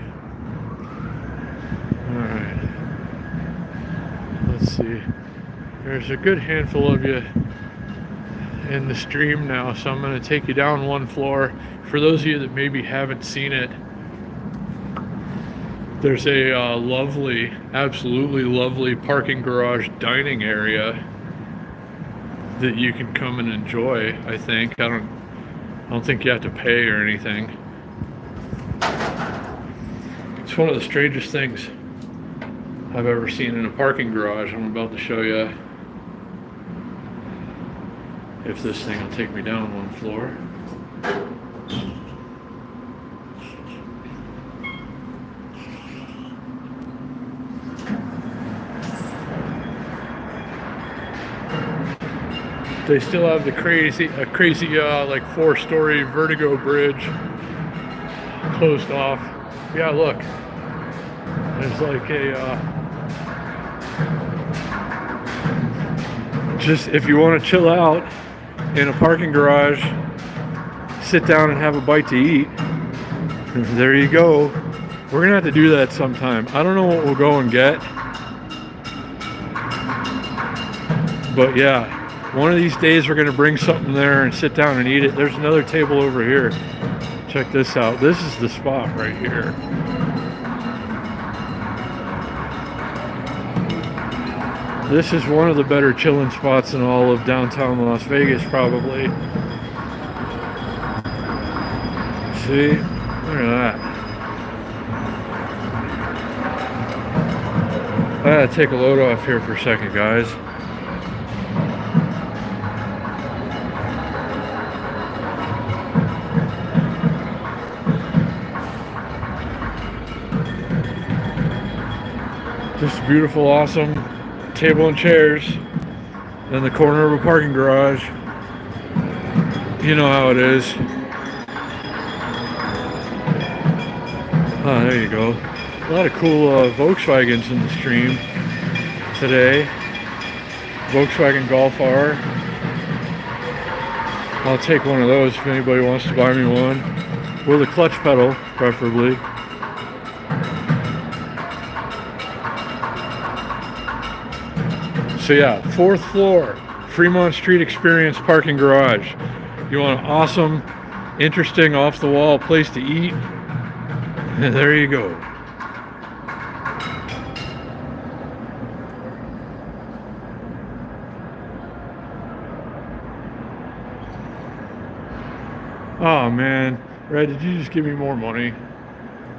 Alright. Let's see. There's a good handful of you in the stream now, so I'm going to take you down one floor. For those of you that maybe haven't seen it, there's a lovely, absolutely lovely parking garage dining area that you can come and enjoy. I think I don't think you have to pay or anything. It's one of the strangest things I've ever seen in a parking garage. I'm about to show you if this thing will take me down one floor. They still have the crazy like 4-story vertigo bridge closed off. Yeah, look. There's like a just if you want to chill out in a parking garage, sit down and have a bite to eat. There you go. We're gonna have to do that sometime. I don't know what we'll go and get, but yeah. One of these days we're going to bring something there and sit down and eat it. There's another table over here. Check this out. This is the spot right here. This is one of the better chilling spots in all of downtown Las Vegas, probably. See? Look at that. I gotta take a load off here for a second, guys. Just beautiful, awesome table and chairs in the corner of a parking garage. You know how it is. Oh, there you go. A lot of cool Volkswagens in the stream today. Volkswagen Golf R. I'll take one of those if anybody wants to buy me one. With a clutch pedal, preferably. So yeah, 4th floor, Fremont Street Experience parking garage. You want an awesome, interesting, off-the-wall place to eat? And there you go. Oh man, Red, did you just give me more money?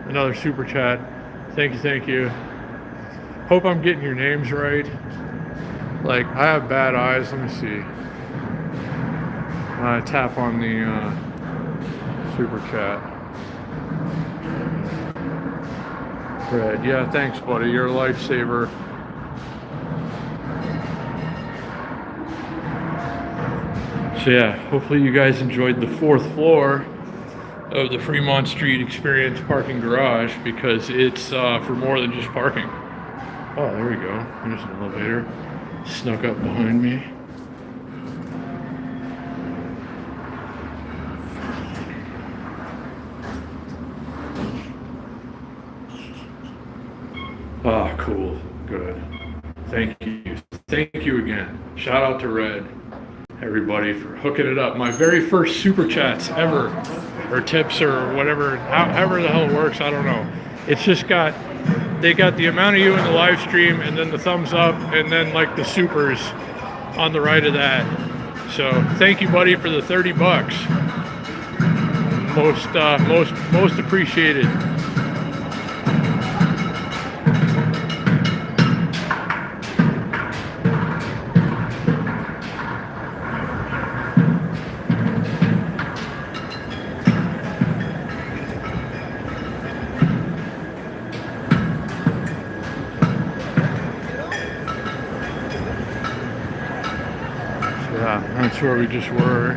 Another super chat. Thank you, thank you. Hope I'm getting your names right. Like, I have bad eyes. Let me see. Tap on the super chat. Red, yeah, thanks, buddy. You're a lifesaver. So yeah, hopefully you guys enjoyed the 4th floor of the Fremont Street Experience parking garage, because it's for more than just parking. Oh, there we go. There's an elevator. Snuck up behind me. Ah, cool. Good. Thank you. Thank you again. Shout out to Red, everybody, for hooking it up. My very first super chats ever, or tips, or whatever, however the hell it works, I don't know. It's just got, they got the amount of you in the live stream, and then the thumbs up, and then like the supers on the right of that. So thank you, buddy, for the $30. Most appreciated. Yeah, that's where we just were.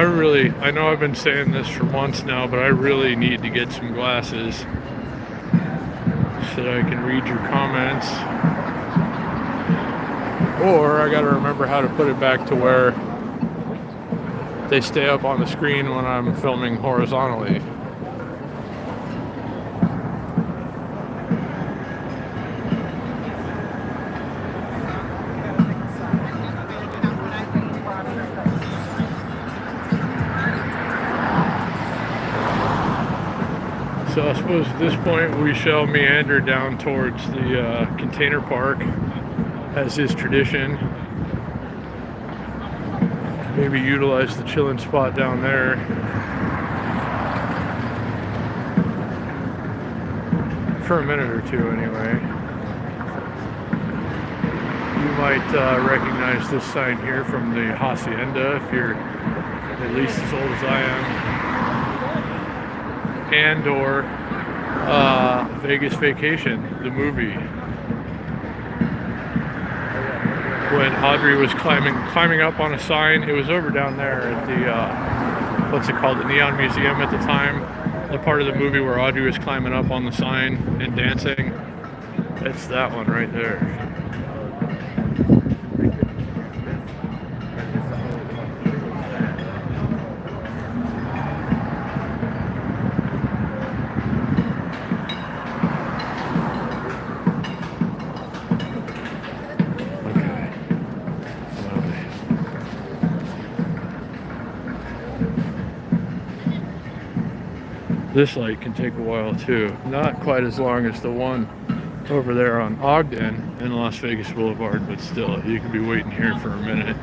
I know I've been saying this for months now, but I really need to get some glasses so that I can read your comments. Or I gotta remember how to put it back to where they stay up on the screen when I'm filming horizontally. So I suppose at this point we shall meander down towards the container park, as is tradition. Maybe utilize the chilling spot down there. For a minute or two anyway. You might recognize this sign here from the Hacienda if you're at least as old as I am. And or Vegas Vacation, the movie. When Audrey was climbing up on a sign, it was over down there at the, what's it called, the Neon Museum at the time. The part of the movie where Audrey was climbing up on the sign and dancing. It's that one right there. This light can take a while too. Not quite as long as the one over there on Ogden and Las Vegas Boulevard, but still, you can be waiting here for a minute.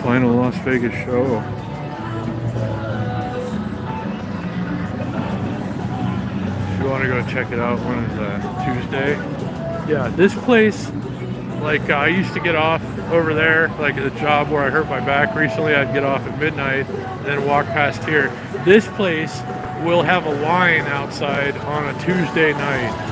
Final Las Vegas show. If you want to go check it out, when is that? Tuesday? Yeah, this place, like I used to get off over there, like at a job where I hurt my back recently, I'd get off at midnight, then walk past here. This place will have a line outside on a Tuesday night.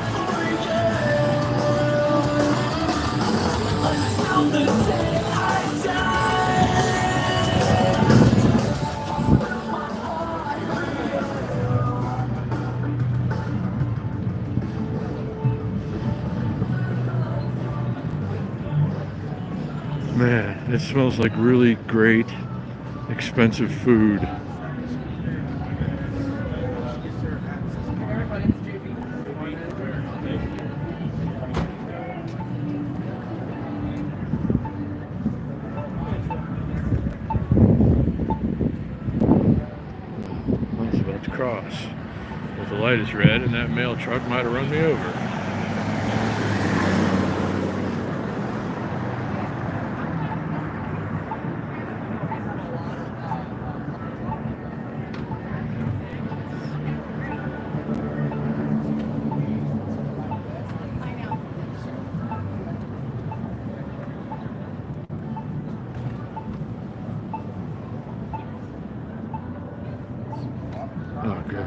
Man, it smells like really great, expensive food. I was about to cross. Well, the light is red and that mail truck might have run me over. Oh, good.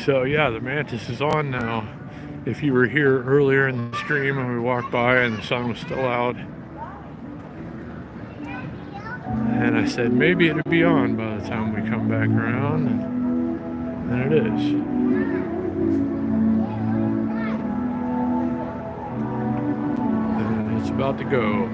So yeah, the Mantis is on now. If you were here earlier in the stream and we walked by and the sun was still out, and I said maybe it'd be on by the time we come back around, and it is. And it's about to go.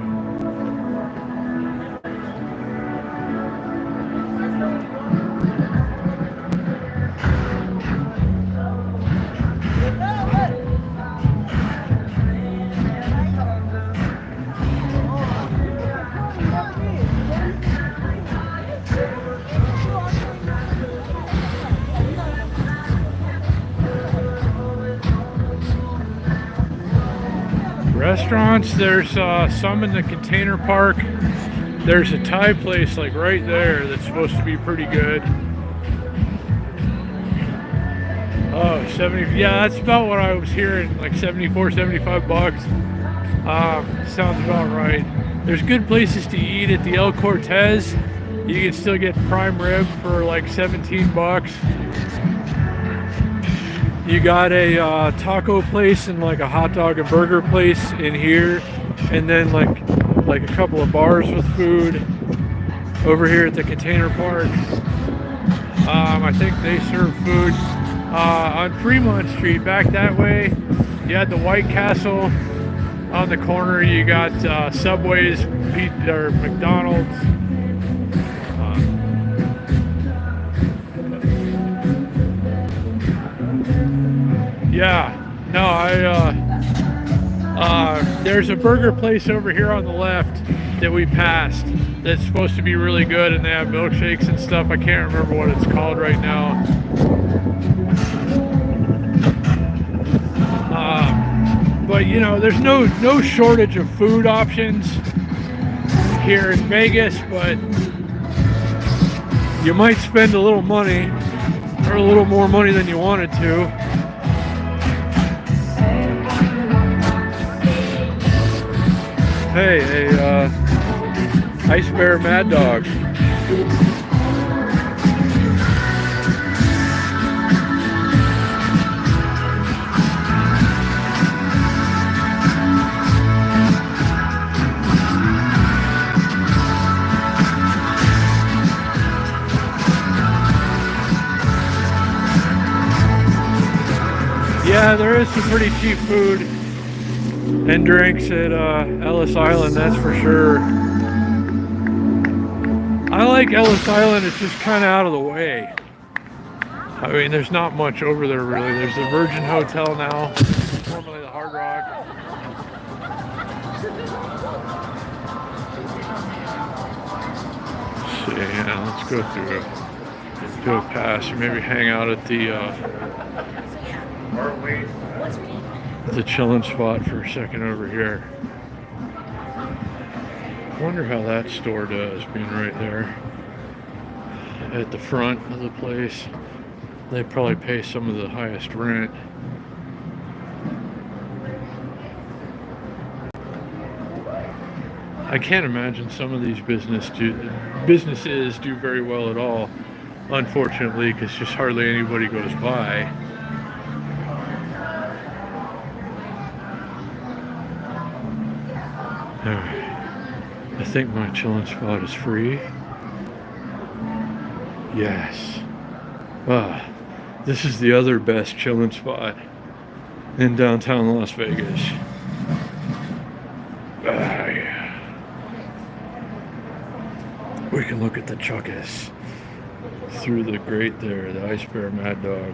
Restaurants, there's some in the container park. There's a Thai place like right there that's supposed to be pretty good. Oh, 70, yeah, that's about what I was hearing, like 74, 75 bucks. Sounds about right. There's good places to eat at the El Cortez. You can still get prime rib for like 17 bucks. You got a taco place and like a hot dog and burger place in here, and then like a couple of bars with food over here at the container park. I think they serve food on Fremont Street back that way. You had the White Castle on the corner. You got Subway's, or McDonald's. Yeah, no, there's a burger place over here on the left that we passed that's supposed to be really good, and they have milkshakes and stuff. I can't remember what it's called right now. But you know, there's no shortage of food options here in Vegas, but you might spend a little money, or a little more money than you wanted to. Hey, a Ice Bear Mad Dog. Yeah, there is some pretty cheap food and drinks at Ellis Island, that's for sure. I like Ellis Island, it's just kind of out of the way. I mean, there's not much over there really. There's the Virgin Hotel now, formerly the Hard Rock. Let's see, yeah, let's go through it. Do a pass, or maybe hang out at the chilling spot for a second over here. Wonder how that store does, being right there at the front of the place. They probably pay some of the highest rent. I can't imagine some of these businesses do very well at all, unfortunately, because just hardly anybody goes by. Alright, I think my chilling spot is free. Yes. This is the other best chilling spot in downtown Las Vegas. Yeah. We can look at the Chuckus through the grate there, the Ice Bear Mad Dog.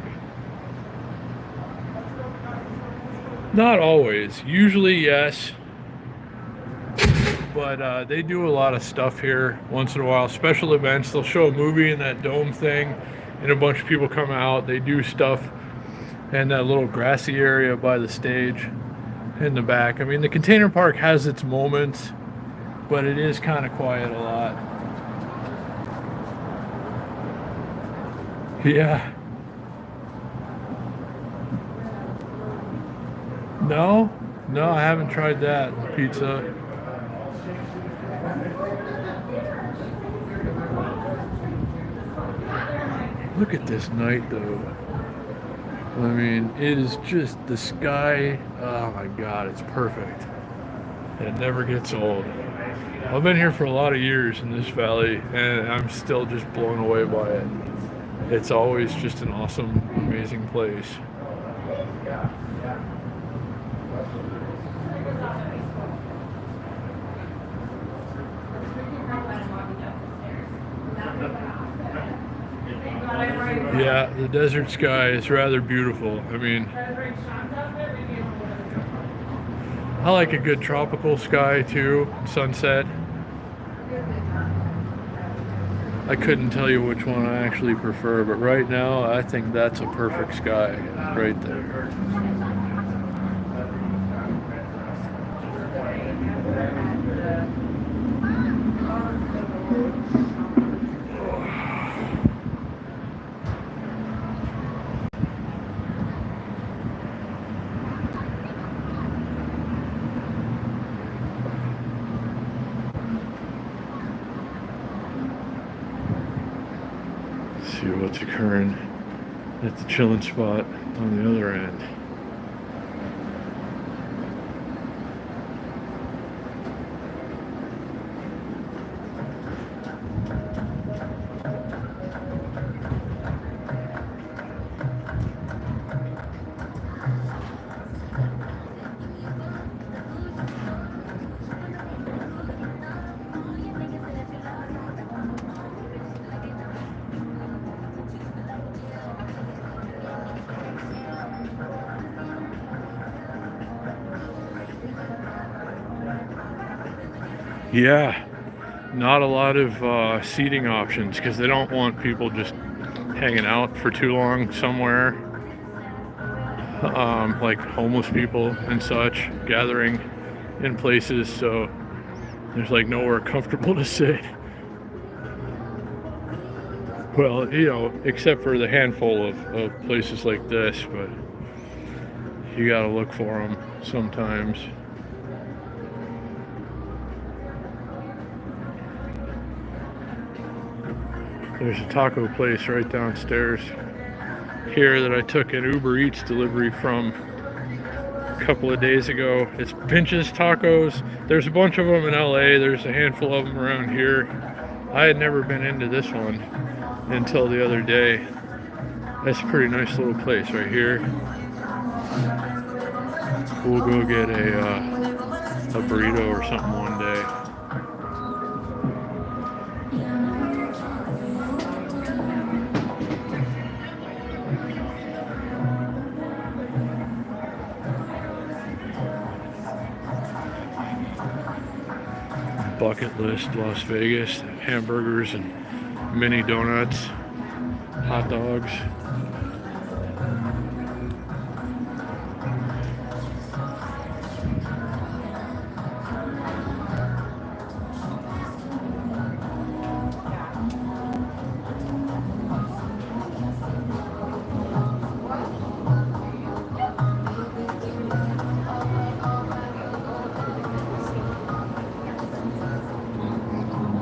Not always. Usually, yes. But they do a lot of stuff here once in a while. Special events. They'll show a movie in that dome thing, and a bunch of people come out. They do stuff in that little grassy area by the stage in the back. I mean, the container park has its moments, but it is kind of quiet a lot. Yeah. No, I haven't tried that pizza. Look at this night though. I mean, it is just the sky. Oh my God, it's perfect. It never gets old. I've been here for a lot of years in this valley, and I'm still just blown away by it. It's always just an awesome, amazing place. Yeah, the desert sky is rather beautiful. I mean, I like a good tropical sky too, sunset. I couldn't tell you which one I actually prefer, but right now I think that's a perfect sky right there. see what's occurring at the chilling spot on the other end. Yeah, not a lot of seating options because they don't want people just hanging out for too long somewhere, like homeless people and such gathering in places, so there's like nowhere comfortable to sit. Well, you know, except for the handful of places like this, but you gotta look for them sometimes. There's a taco place right downstairs here that I took an Uber Eats delivery from a couple of days ago. It's Pinch's Tacos. There's a bunch of them in LA. There's a handful of them around here. I had never been into this one until the other day. That's a pretty nice little place right here. We'll go get a burrito or something one day. Bucket list Las Vegas, hamburgers and mini donuts, hot dogs.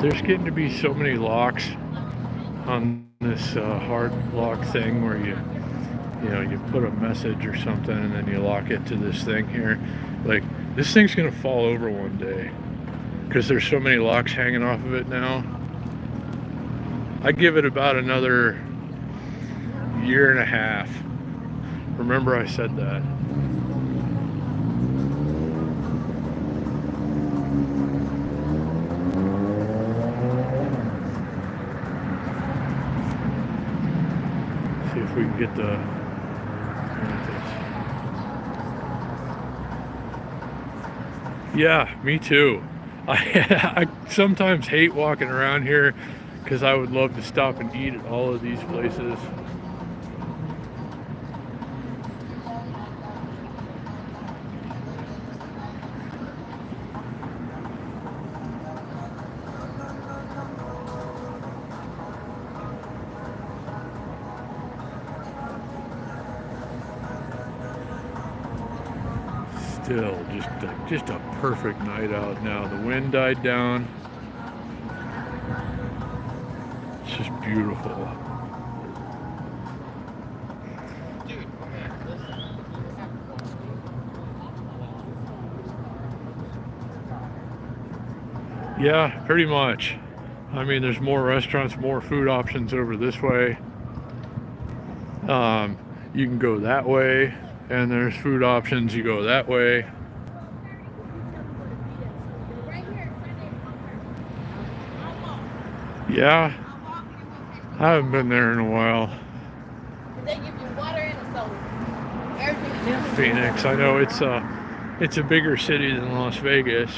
There's getting to be so many locks on this hard lock thing where you know, you put a message or something and then you lock it to this thing here. Like, this thing's gonna fall over one day because there's so many locks hanging off of it now. I give it about another year and a half. Remember I said that. See if we can get the yeah, me too. I sometimes hate walking around here because I would love to stop and eat at all of these places. Still just a perfect night out now. The wind died down. It's just beautiful. Yeah, pretty much. I mean, there's more restaurants, more food options over this way. You can go that way, and there's food options. You go that way. Yeah, I haven't been there in a while. They give you water and a soda. Everything. Phoenix, I know it's a bigger city than Las Vegas,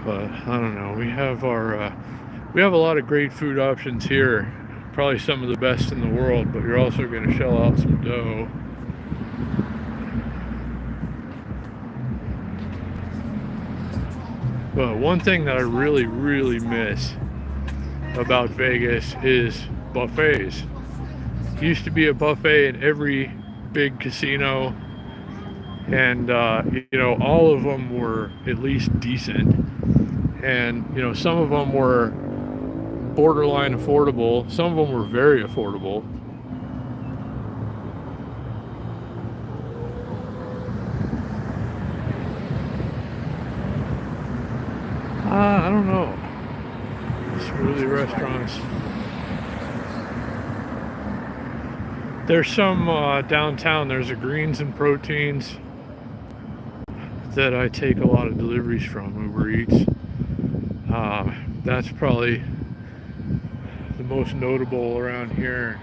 but I don't know. We have a lot of great food options here. Probably some of the best in the world, but you're also going to shell out some dough. But one thing that I really, really miss about Vegas is buffets. Used to be a buffet in every big casino, and you know, all of them were at least decent, and you know, some of them were borderline affordable. Some of them were very affordable. I don't know. Smoothie restaurants. There's some downtown. There's a Greens and Proteins that I take a lot of deliveries from, Uber Eats. That's probably the most notable around here.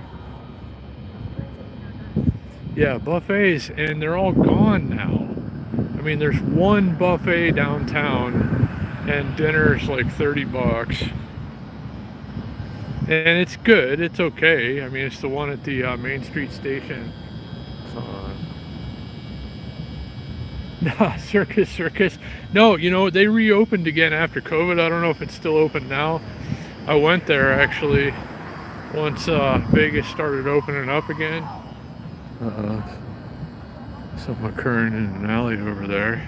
Yeah, buffets, and they're all gone now. I mean, there's one buffet downtown, and dinner's like $30. And it's good, it's okay. I mean, it's the one at the Main Street station. Nah, Circus. No, you know, they reopened again after COVID. I don't know if it's still open now. I went there actually once Vegas started opening up again. Something occurring in an alley over there.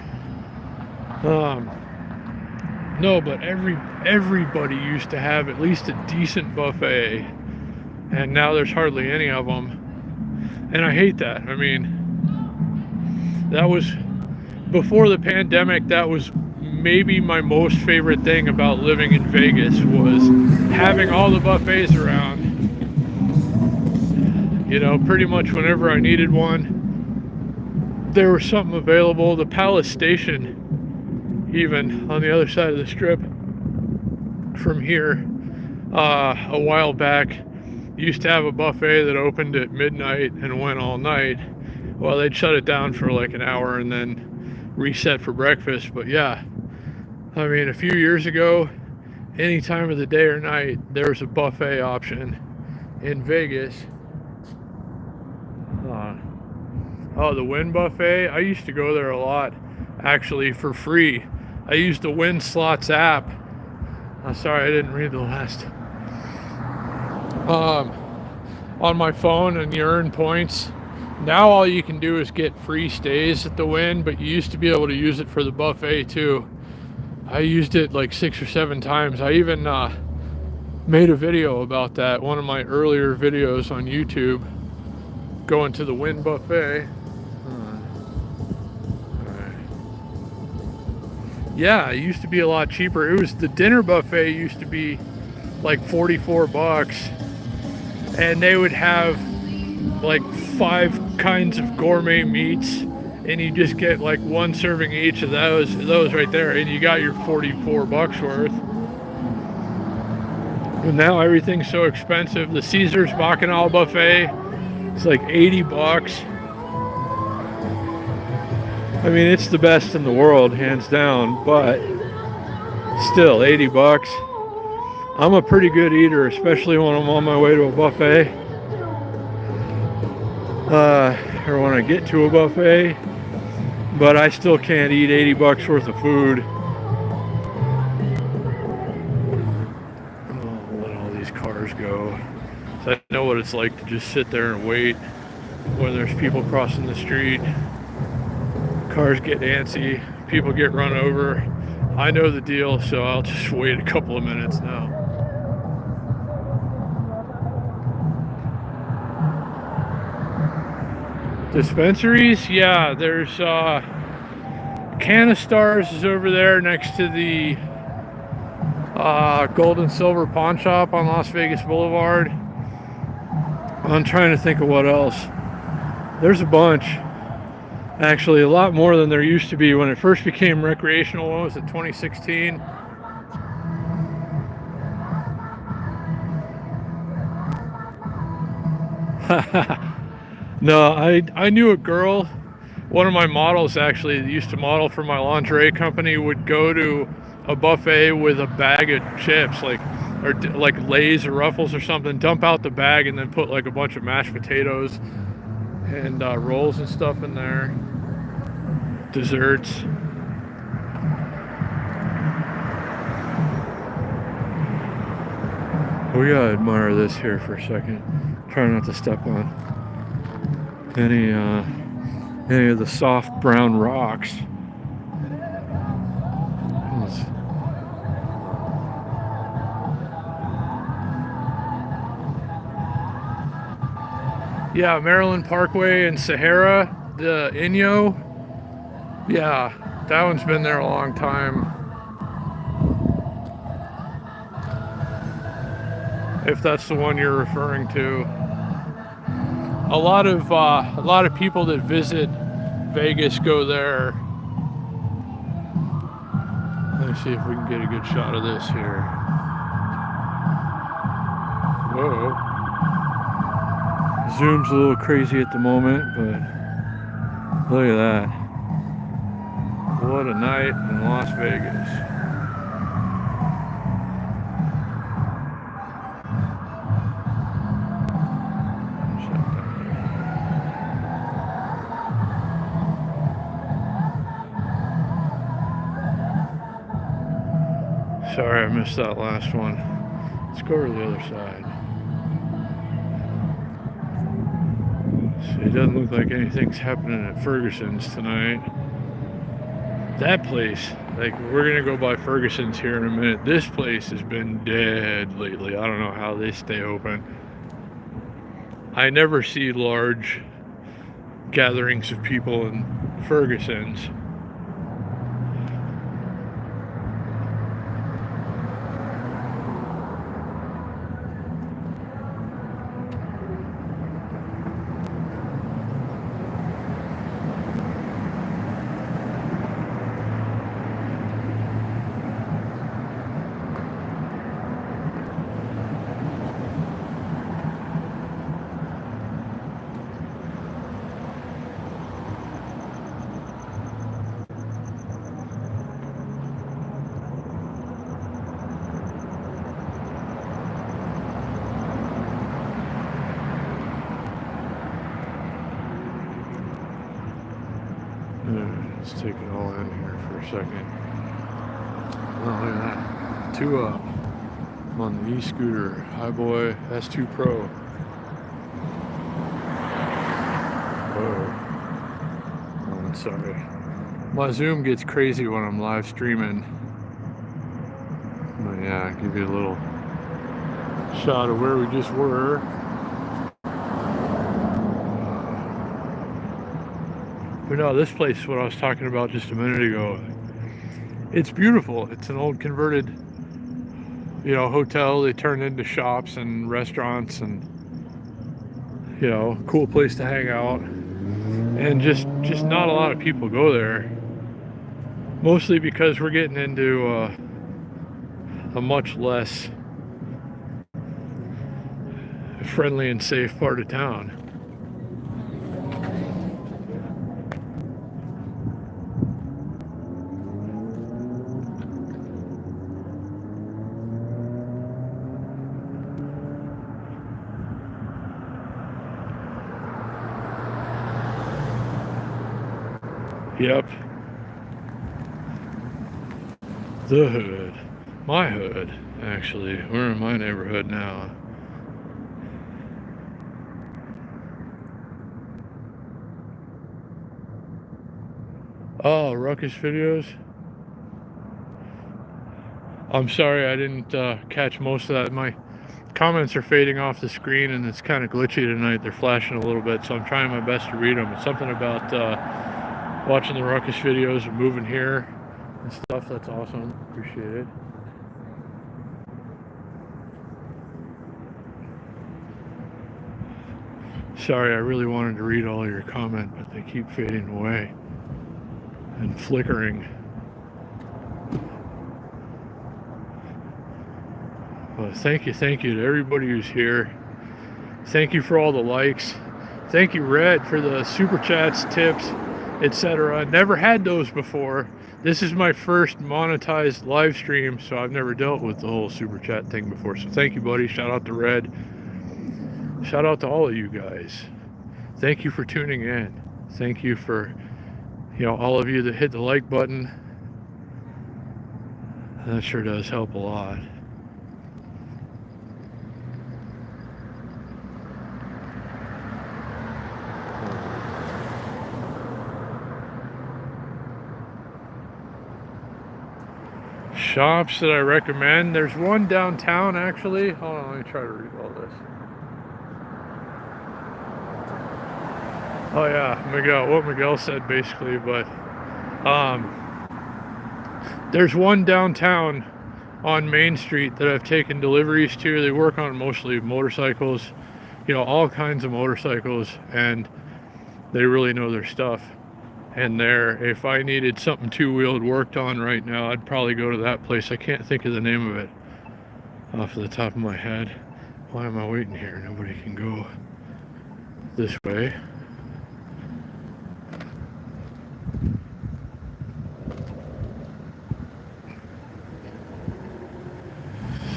No, but everybody used to have at least a decent buffet, and now there's hardly any of them, and I hate that. I mean, that was before the pandemic. That was maybe my most favorite thing about living in Vegas, was having all the buffets around. You know, pretty much whenever I needed one, there was something available. The Palace Station, even on the other side of the strip from here, a while back, used to have a buffet that opened at midnight and went all night. Well, they'd shut it down for like an hour and then reset for breakfast. But yeah, I mean, a few years ago, any time of the day or night, there was a buffet option in Vegas. Oh, the Wynn Buffet, I used to go there a lot, actually, for free. I used the Win Slots app. I'm sorry, I didn't read the last. On my phone, and you earn points. Now all you can do is get free stays at the Win, but you used to be able to use it for the buffet too. I used it like 6 or 7 times. I even made a video about that, one of my earlier videos on YouTube, going to the Win Buffet. Yeah, it used to be a lot cheaper. It was the dinner buffet used to be like $44, and they would have like 5 kinds of gourmet meats, and you just get like 1 serving each of those right there, and you got your $44 worth. And now everything's so expensive. The Caesar's Bacchanal buffet, it's like $80. I mean, it's the best in the world, hands down, but still, $80. I'm a pretty good eater, especially when I'm on my way to a buffet. Or when I get to a buffet, but I still can't eat $80 worth of food. I'll let all these cars go. So I know what it's like to just sit there and wait when there's people crossing the street. Cars get antsy, people get run over. I know the deal, so I'll just wait a couple of minutes now. Dispensaries, yeah, there's Canistars is over there next to the Gold and Silver Pawn Shop on Las Vegas Boulevard. I'm trying to think of what else. There's a bunch. Actually, a lot more than there used to be when it first became recreational. What was it, 2016? No, I knew a girl, one of my models actually, that used to model for my lingerie company, would go to a buffet with a bag of chips, like Lay's or Ruffles or something, dump out the bag and then put like a bunch of mashed potatoes and rolls and stuff in there. Desserts. We gotta admire this here for a second. Try not to step on any of the soft brown rocks. Yeah, Maryland Parkway and Sahara, the Inyo. Yeah, that one's been there a long time. If that's the one you're referring to. A lot of people that visit Vegas go there. Let me see if we can get a good shot of this here. Whoa. Zoom's a little crazy at the moment, but look at that. What a night in Las Vegas. Sorry, I missed that last one. Let's go over to the other side. So it doesn't look like anything's happening at Ferguson's tonight. That place, like, we're gonna go by Ferguson's here in a minute. This place has been dead lately. I don't know how they stay open. I never see large gatherings of people in Ferguson's. Let's take it all in here for a second. Oh, look at that. 2 up. I'm on the e-scooter. Hi boy, S2 Pro. Whoa. Oh, sorry. My Zoom gets crazy when I'm live streaming. But yeah, I'll give you a little shot of where we just were. But no, this place is what I was talking about just a minute ago. It's beautiful. It's an old converted, hotel. They turned into shops and restaurants and, cool place to hang out. And just not a lot of people go there. Mostly because we're getting into a much less friendly and safe part of town. Yep. The hood. My hood, actually. We're in my neighborhood now. Oh, Ruckus videos? I'm sorry I didn't catch most of that. My comments are fading off the screen and it's kind of glitchy tonight. They're flashing a little bit, so I'm trying my best to read them. It's something about watching the Ruckus videos and moving here and stuff. That's awesome. Appreciate it. Sorry, I really wanted to read all your comment, but they keep fading away and flickering. Well, thank you to everybody who's here. Thank you for all the likes. Thank you, Red, for the super chats, tips, etc. Never had those before. This is my first monetized live stream, so I've never dealt with the whole super chat thing before. So thank you, buddy. Shout out to Red. Shout out to all of you guys. Thank you for tuning in. Thank you for, all of you that hit the like button. That sure does help a lot. Shops that I recommend. There's one downtown, actually. Hold on, let me try to read all this. Oh yeah, Miguel, what Miguel said basically, but there's one downtown on Main Street that I've taken deliveries to. They work on mostly motorcycles, you know, all kinds of motorcycles, and they really know their stuff. And there, if I needed something two-wheeled worked on right now, I'd probably go to that place. I can't think of the name of it off the top of my head. Why am I waiting here? Nobody can go this way.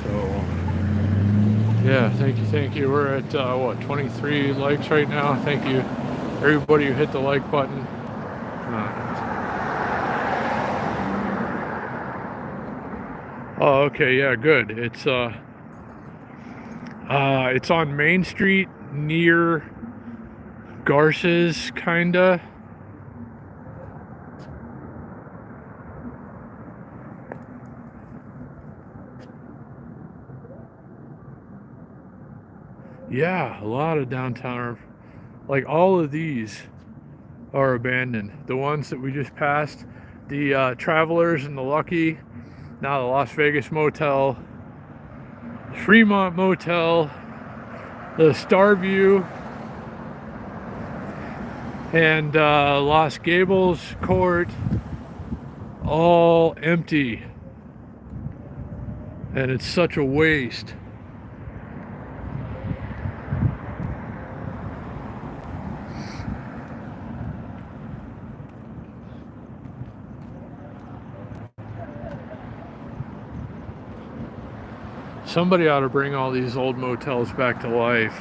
So, yeah, thank you. We're at, what, 23 likes right now. Thank you, everybody who hit the like button. Oh, okay, yeah, good. It's on Main Street near Garces, kinda. Yeah, a lot of downtown, like all of these are abandoned. The ones that we just passed, the Travelers and the Lucky, now the Las Vegas Motel, Fremont Motel, the Starview, and Los Gables Court, all empty. And it's such a waste. Somebody ought to bring all these old motels back to life,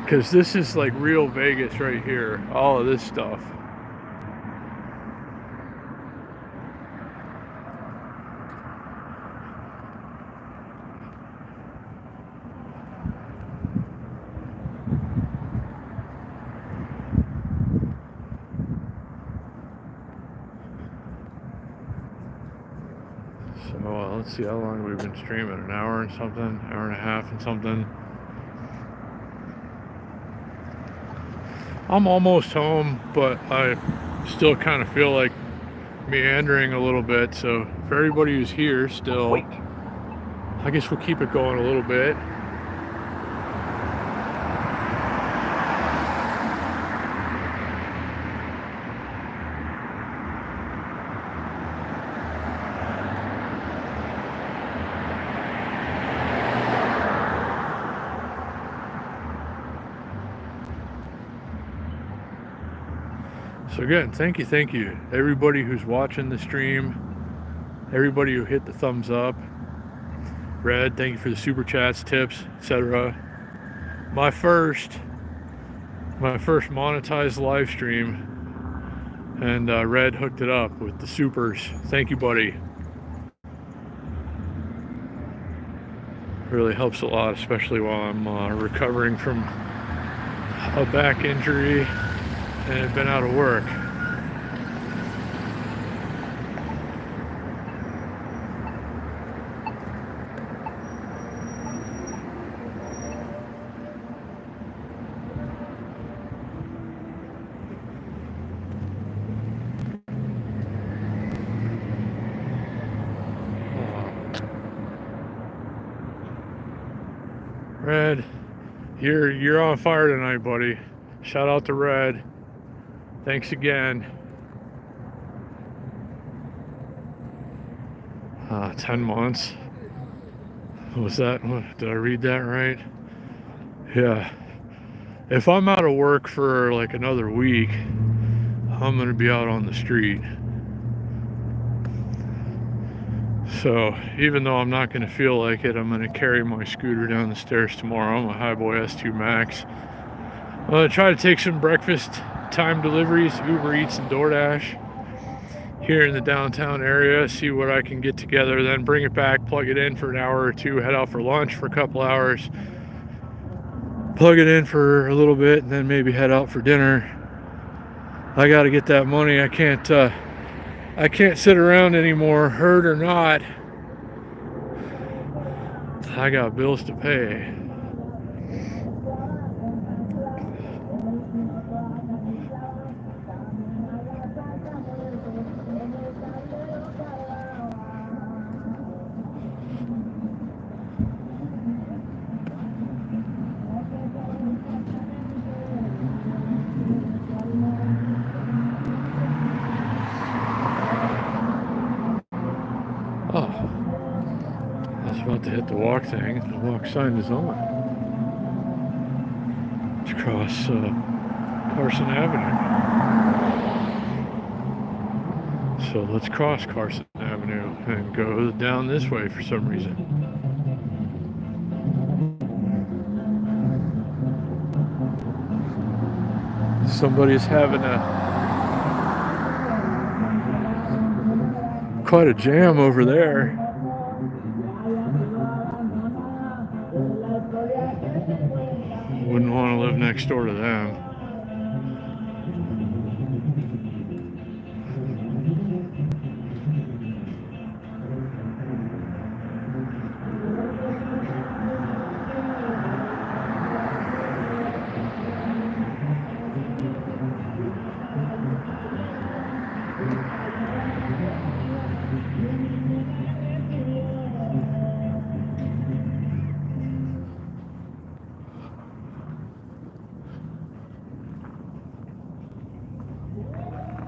because this is like real Vegas right here, all of this stuff. So let's see, how long we've been streaming? An hour and something, hour and a half and something. I'm almost home, but I still kind of feel like meandering a little bit. So for everybody who's here still, I guess we'll keep it going a little bit. So again, thank you, everybody who's watching the stream, everybody who hit the thumbs up. Red, thank you for the super chats, tips, etc. My first monetized live stream, and Red hooked it up with the supers. Thank you, buddy. Really helps a lot, especially while I'm recovering from a back injury and have been out of work. Red, you're on fire tonight, buddy. Shout out to Red. Thanks again. 10 months. Was that, did I read that right? Yeah. If I'm out of work for like another week, I'm gonna be out on the street. So even though I'm not gonna feel like it, I'm gonna carry my scooter down the stairs tomorrow. I'm a Highboy S2 Max. I'm gonna try to take some breakfast time deliveries, Uber Eats and DoorDash here in the downtown area, see what I can get together, then bring it back, plug it in for an hour or two, head out for lunch for a couple hours, plug it in for a little bit, and then maybe head out for dinner. I got to get that money. I can't sit around anymore, hurt or not. I got bills to pay. Oh, I was about to hit the walk thing. The walk sign is on. It's across Carson Avenue. So let's cross Carson Avenue and go down this way for some reason. Somebody's having quite a jam over there. Wouldn't want to live next door to them.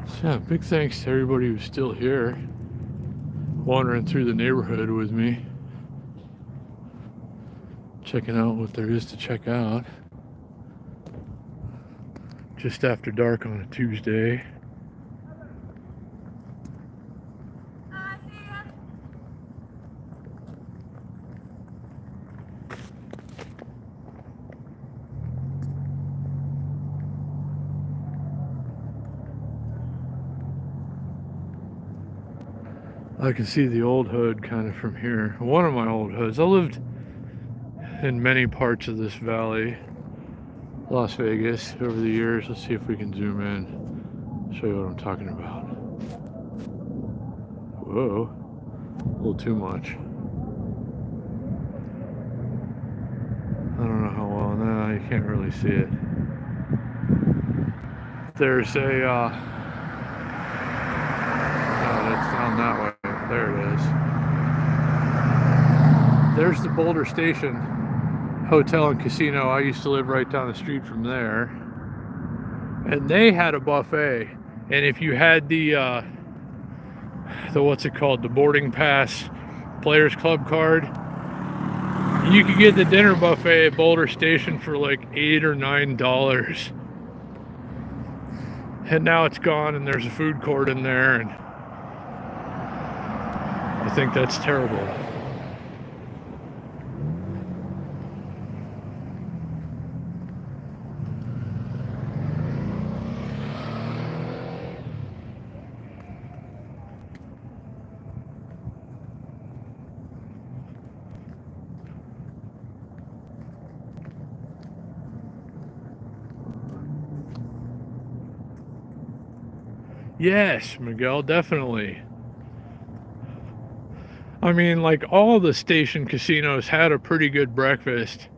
So yeah, big thanks to everybody who's still here, wandering through the neighborhood with me, checking out what there is to check out. Just after dark on a Tuesday. I can see the old hood kind of from here. One of my old hoods. I lived in many parts of this valley, Las Vegas, over the years. Let's see if we can zoom in, show you what I'm talking about. Whoa, a little too much. I don't know how well. No, you can't really see it. There's a that's down that way. There it is. There's the Boulder Station Hotel and Casino. I used to live right down the street from there. And they had a buffet. And if you had the what's it called? The boarding pass Players Club card, you could get the dinner buffet at Boulder Station for like $8 or $9. And now it's gone and there's a food court in there, and I think that's terrible. Yes, Miguel, definitely. I mean, like, all the station casinos had a pretty good breakfast,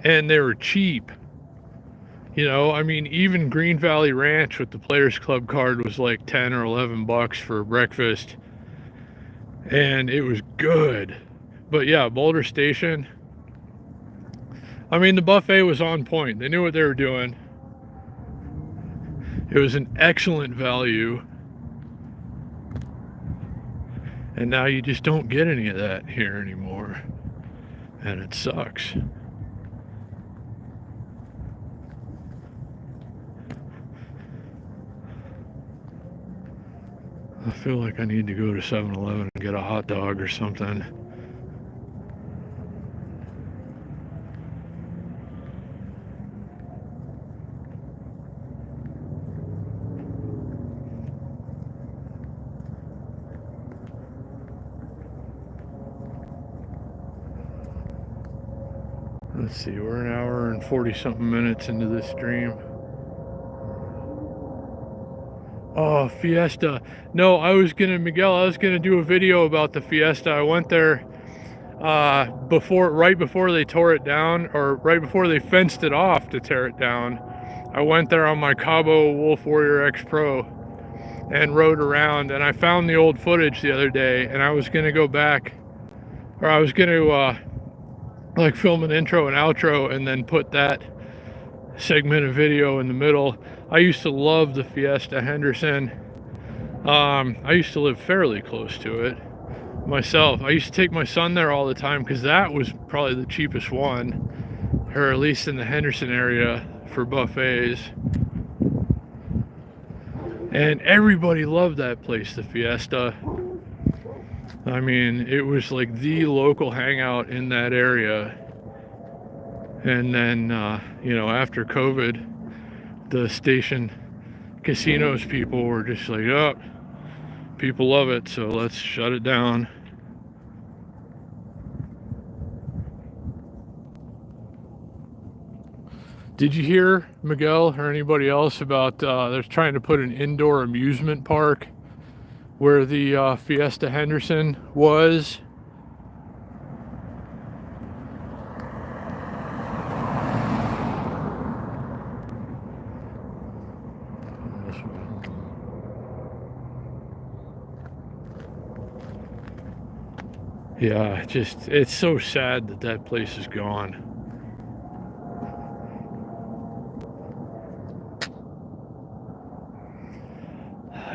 and they were cheap. You know, I mean, even Green Valley Ranch with the Players Club card was like 10 or 11 bucks for breakfast, and it was good. But yeah, Boulder Station, I mean, the buffet was on point. They knew what they were doing. It was an excellent value. And now you just don't get any of that here anymore. And it sucks. I feel like I need to go to 7-Eleven and get a hot dog or something. Let's see, we're an hour and 40 something minutes into this stream. Oh, Fiesta. No, Miguel, I was gonna do a video about the Fiesta. I went there right before they tore it down, or right before they fenced it off to tear it down. I went there on my Cabo Wolf Warrior X Pro and rode around, and I found the old footage the other day, and I was gonna go back, or I was gonna like film an intro and outro and then put that segment of video in the middle. I used to love the Fiesta Henderson. I used to live fairly close to it myself. I used to take my son there all the time because that was probably the cheapest one, or at least in the Henderson area for buffets. And everybody loved that place, the Fiesta. I mean, it was like the local hangout in that area. And then, you know, after COVID, the station casinos people were just like, oh, people love it, so let's shut it down. Did you hear, Miguel, or anybody else, about they're trying to put an indoor amusement park where the Fiesta Henderson was? Yeah, just, it's so sad that that place is gone.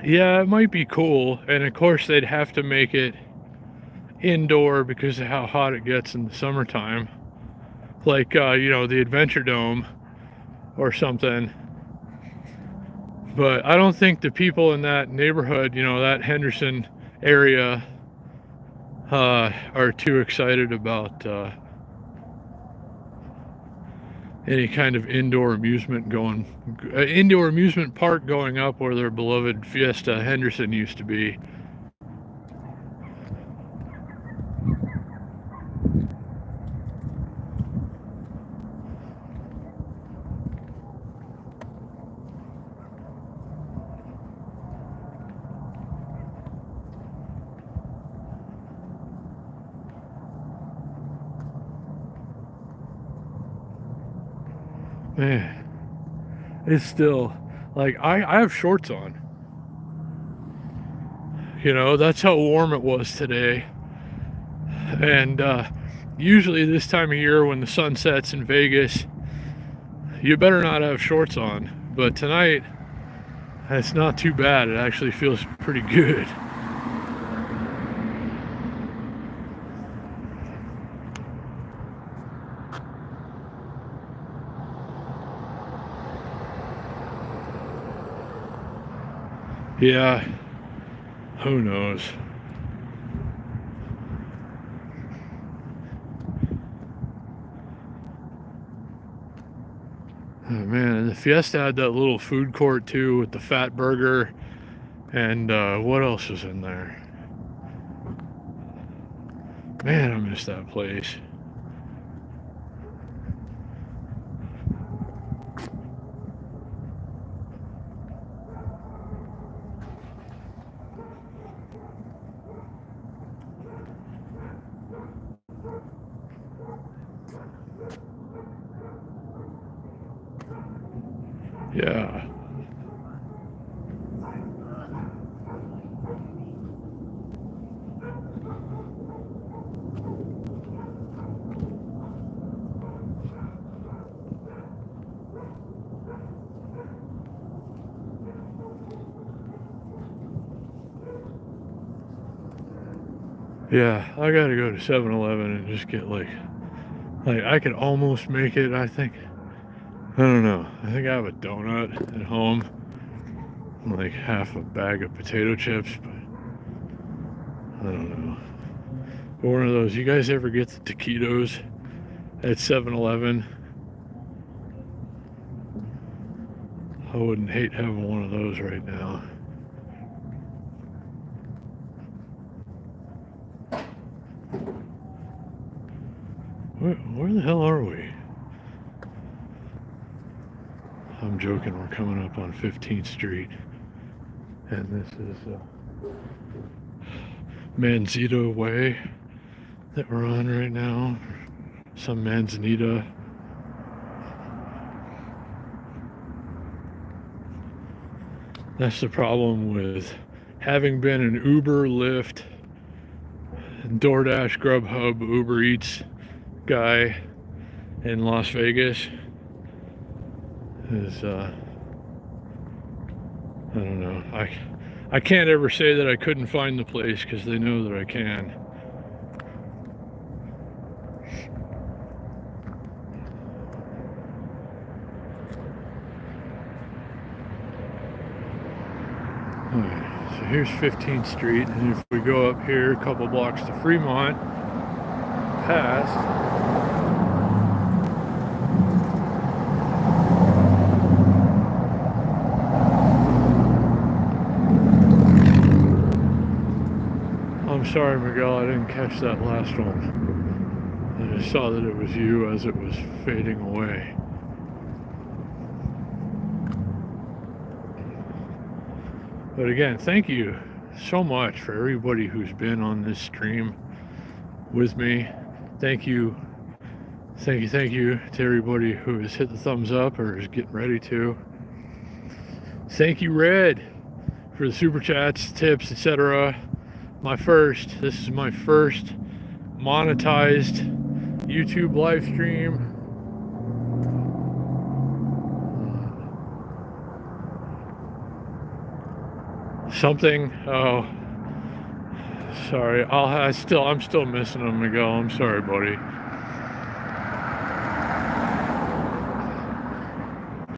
Yeah, it might be cool, and of course they'd have to make it indoor because of how hot it gets in the summertime. Like, you know, the Adventure Dome or something. But I don't think the people in that neighborhood, you know, that Henderson area, are too excited about any kind of indoor amusement park going up where their beloved Fiesta Henderson used to be. Man, it's still like I have shorts on. You know, that's how warm it was today. And usually this time of year when the sun sets in Vegas, you better not have shorts on. But tonight, it's not too bad. It actually feels pretty good. Yeah, who knows? Oh man, and the Fiesta had that little food court too with the fat burger, and what else was in there? Man, I miss that place. Yeah. Yeah, I gotta go to 7-Eleven and just get like I could almost make it, I think. I don't know. I think I have a donut at home, like half a bag of potato chips, but I don't know. But one of those, you guys ever get the taquitos at 7-Eleven? I wouldn't hate having one of those right now. Where the hell are we? I'm joking, we're coming up on 15th Street. And this is Manzito Way that we're on right now. Some Manzanita. That's the problem with having been an Uber, Lyft, DoorDash, Grubhub, Uber Eats guy in Las Vegas. Is I don't know. I can't ever say that I couldn't find the place because they know that I can. Alright, so here's 15th Street, and if we go up here a couple blocks to Fremont, past, I'm sorry, Miguel, I didn't catch that last one. I just saw that it was you as it was fading away. But again, thank you so much for everybody who's been on this stream with me. Thank you to everybody who has hit the thumbs up or is getting ready to. Thank you, Red, for the super chats, tips, etc. This is my first monetized YouTube live stream. Oh, sorry. I'm still missing them, Miguel. I'm sorry, buddy.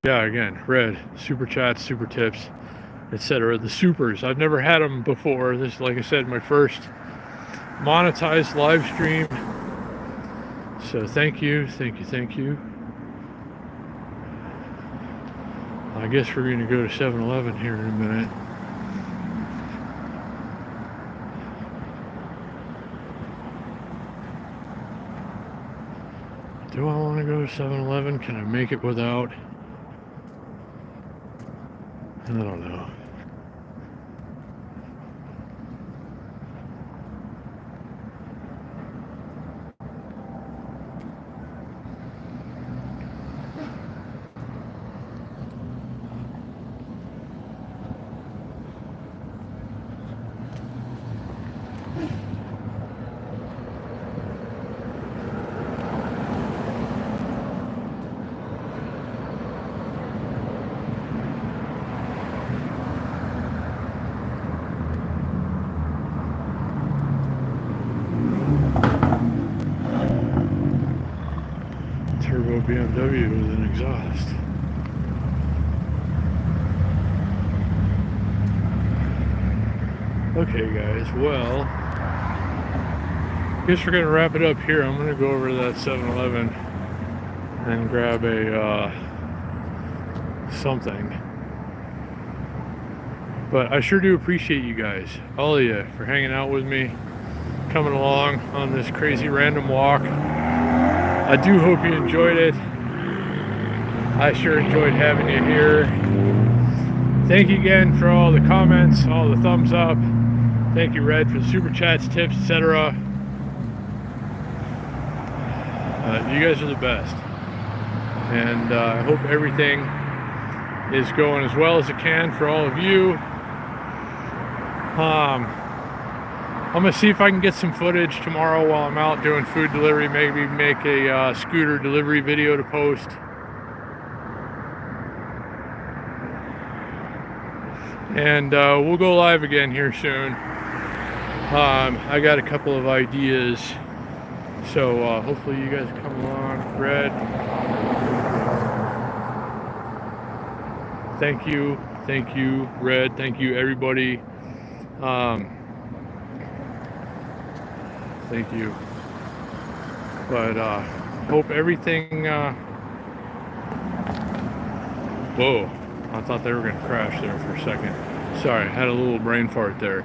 Yeah, again, Red, super chats, super tips, etc. The supers, I've never had them before. This is, like I said, my first monetized live stream. So thank you. I guess we're going to go to 7-Eleven here in a minute. Do I want to go to 7-Eleven? Can I make it without? I don't know. Turbo BMW with an exhaust. Okay, guys, well, I guess we're gonna wrap it up here. I'm gonna go over to that 7-Eleven and grab a something. But I sure do appreciate you guys, all of you, for hanging out with me, coming along on this crazy random walk. I do hope you enjoyed it. I sure enjoyed having you here. Thank you again for all the comments, all the thumbs up. Thank you, Red, for the super chats, tips, etc. You guys are the best. And I hope everything is going as well as it can for all of you. I'm gonna see if I can get some footage tomorrow while I'm out doing food delivery. Maybe make a scooter delivery video to post. And we'll go live again here soon. I got a couple of ideas, so hopefully you guys come along. Red, thank you, Red, thank you, everybody. Thank you. But hope everything. Whoa! I thought they were gonna crash there for a second. Sorry, I had a little brain fart there.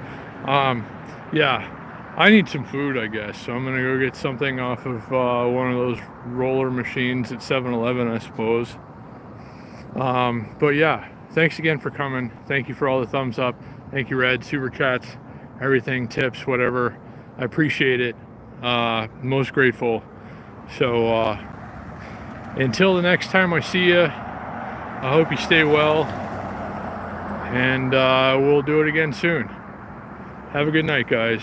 Yeah, I need some food, I guess. So I'm gonna go get something off of one of those roller machines at 7-Eleven, I suppose. But yeah, thanks again for coming. Thank you for all the thumbs up. Thank you, Red, super chats, everything, tips, whatever. I appreciate it. Most grateful. So until the next time I see you, I hope you stay well. And we'll do it again soon. Have a good night, guys.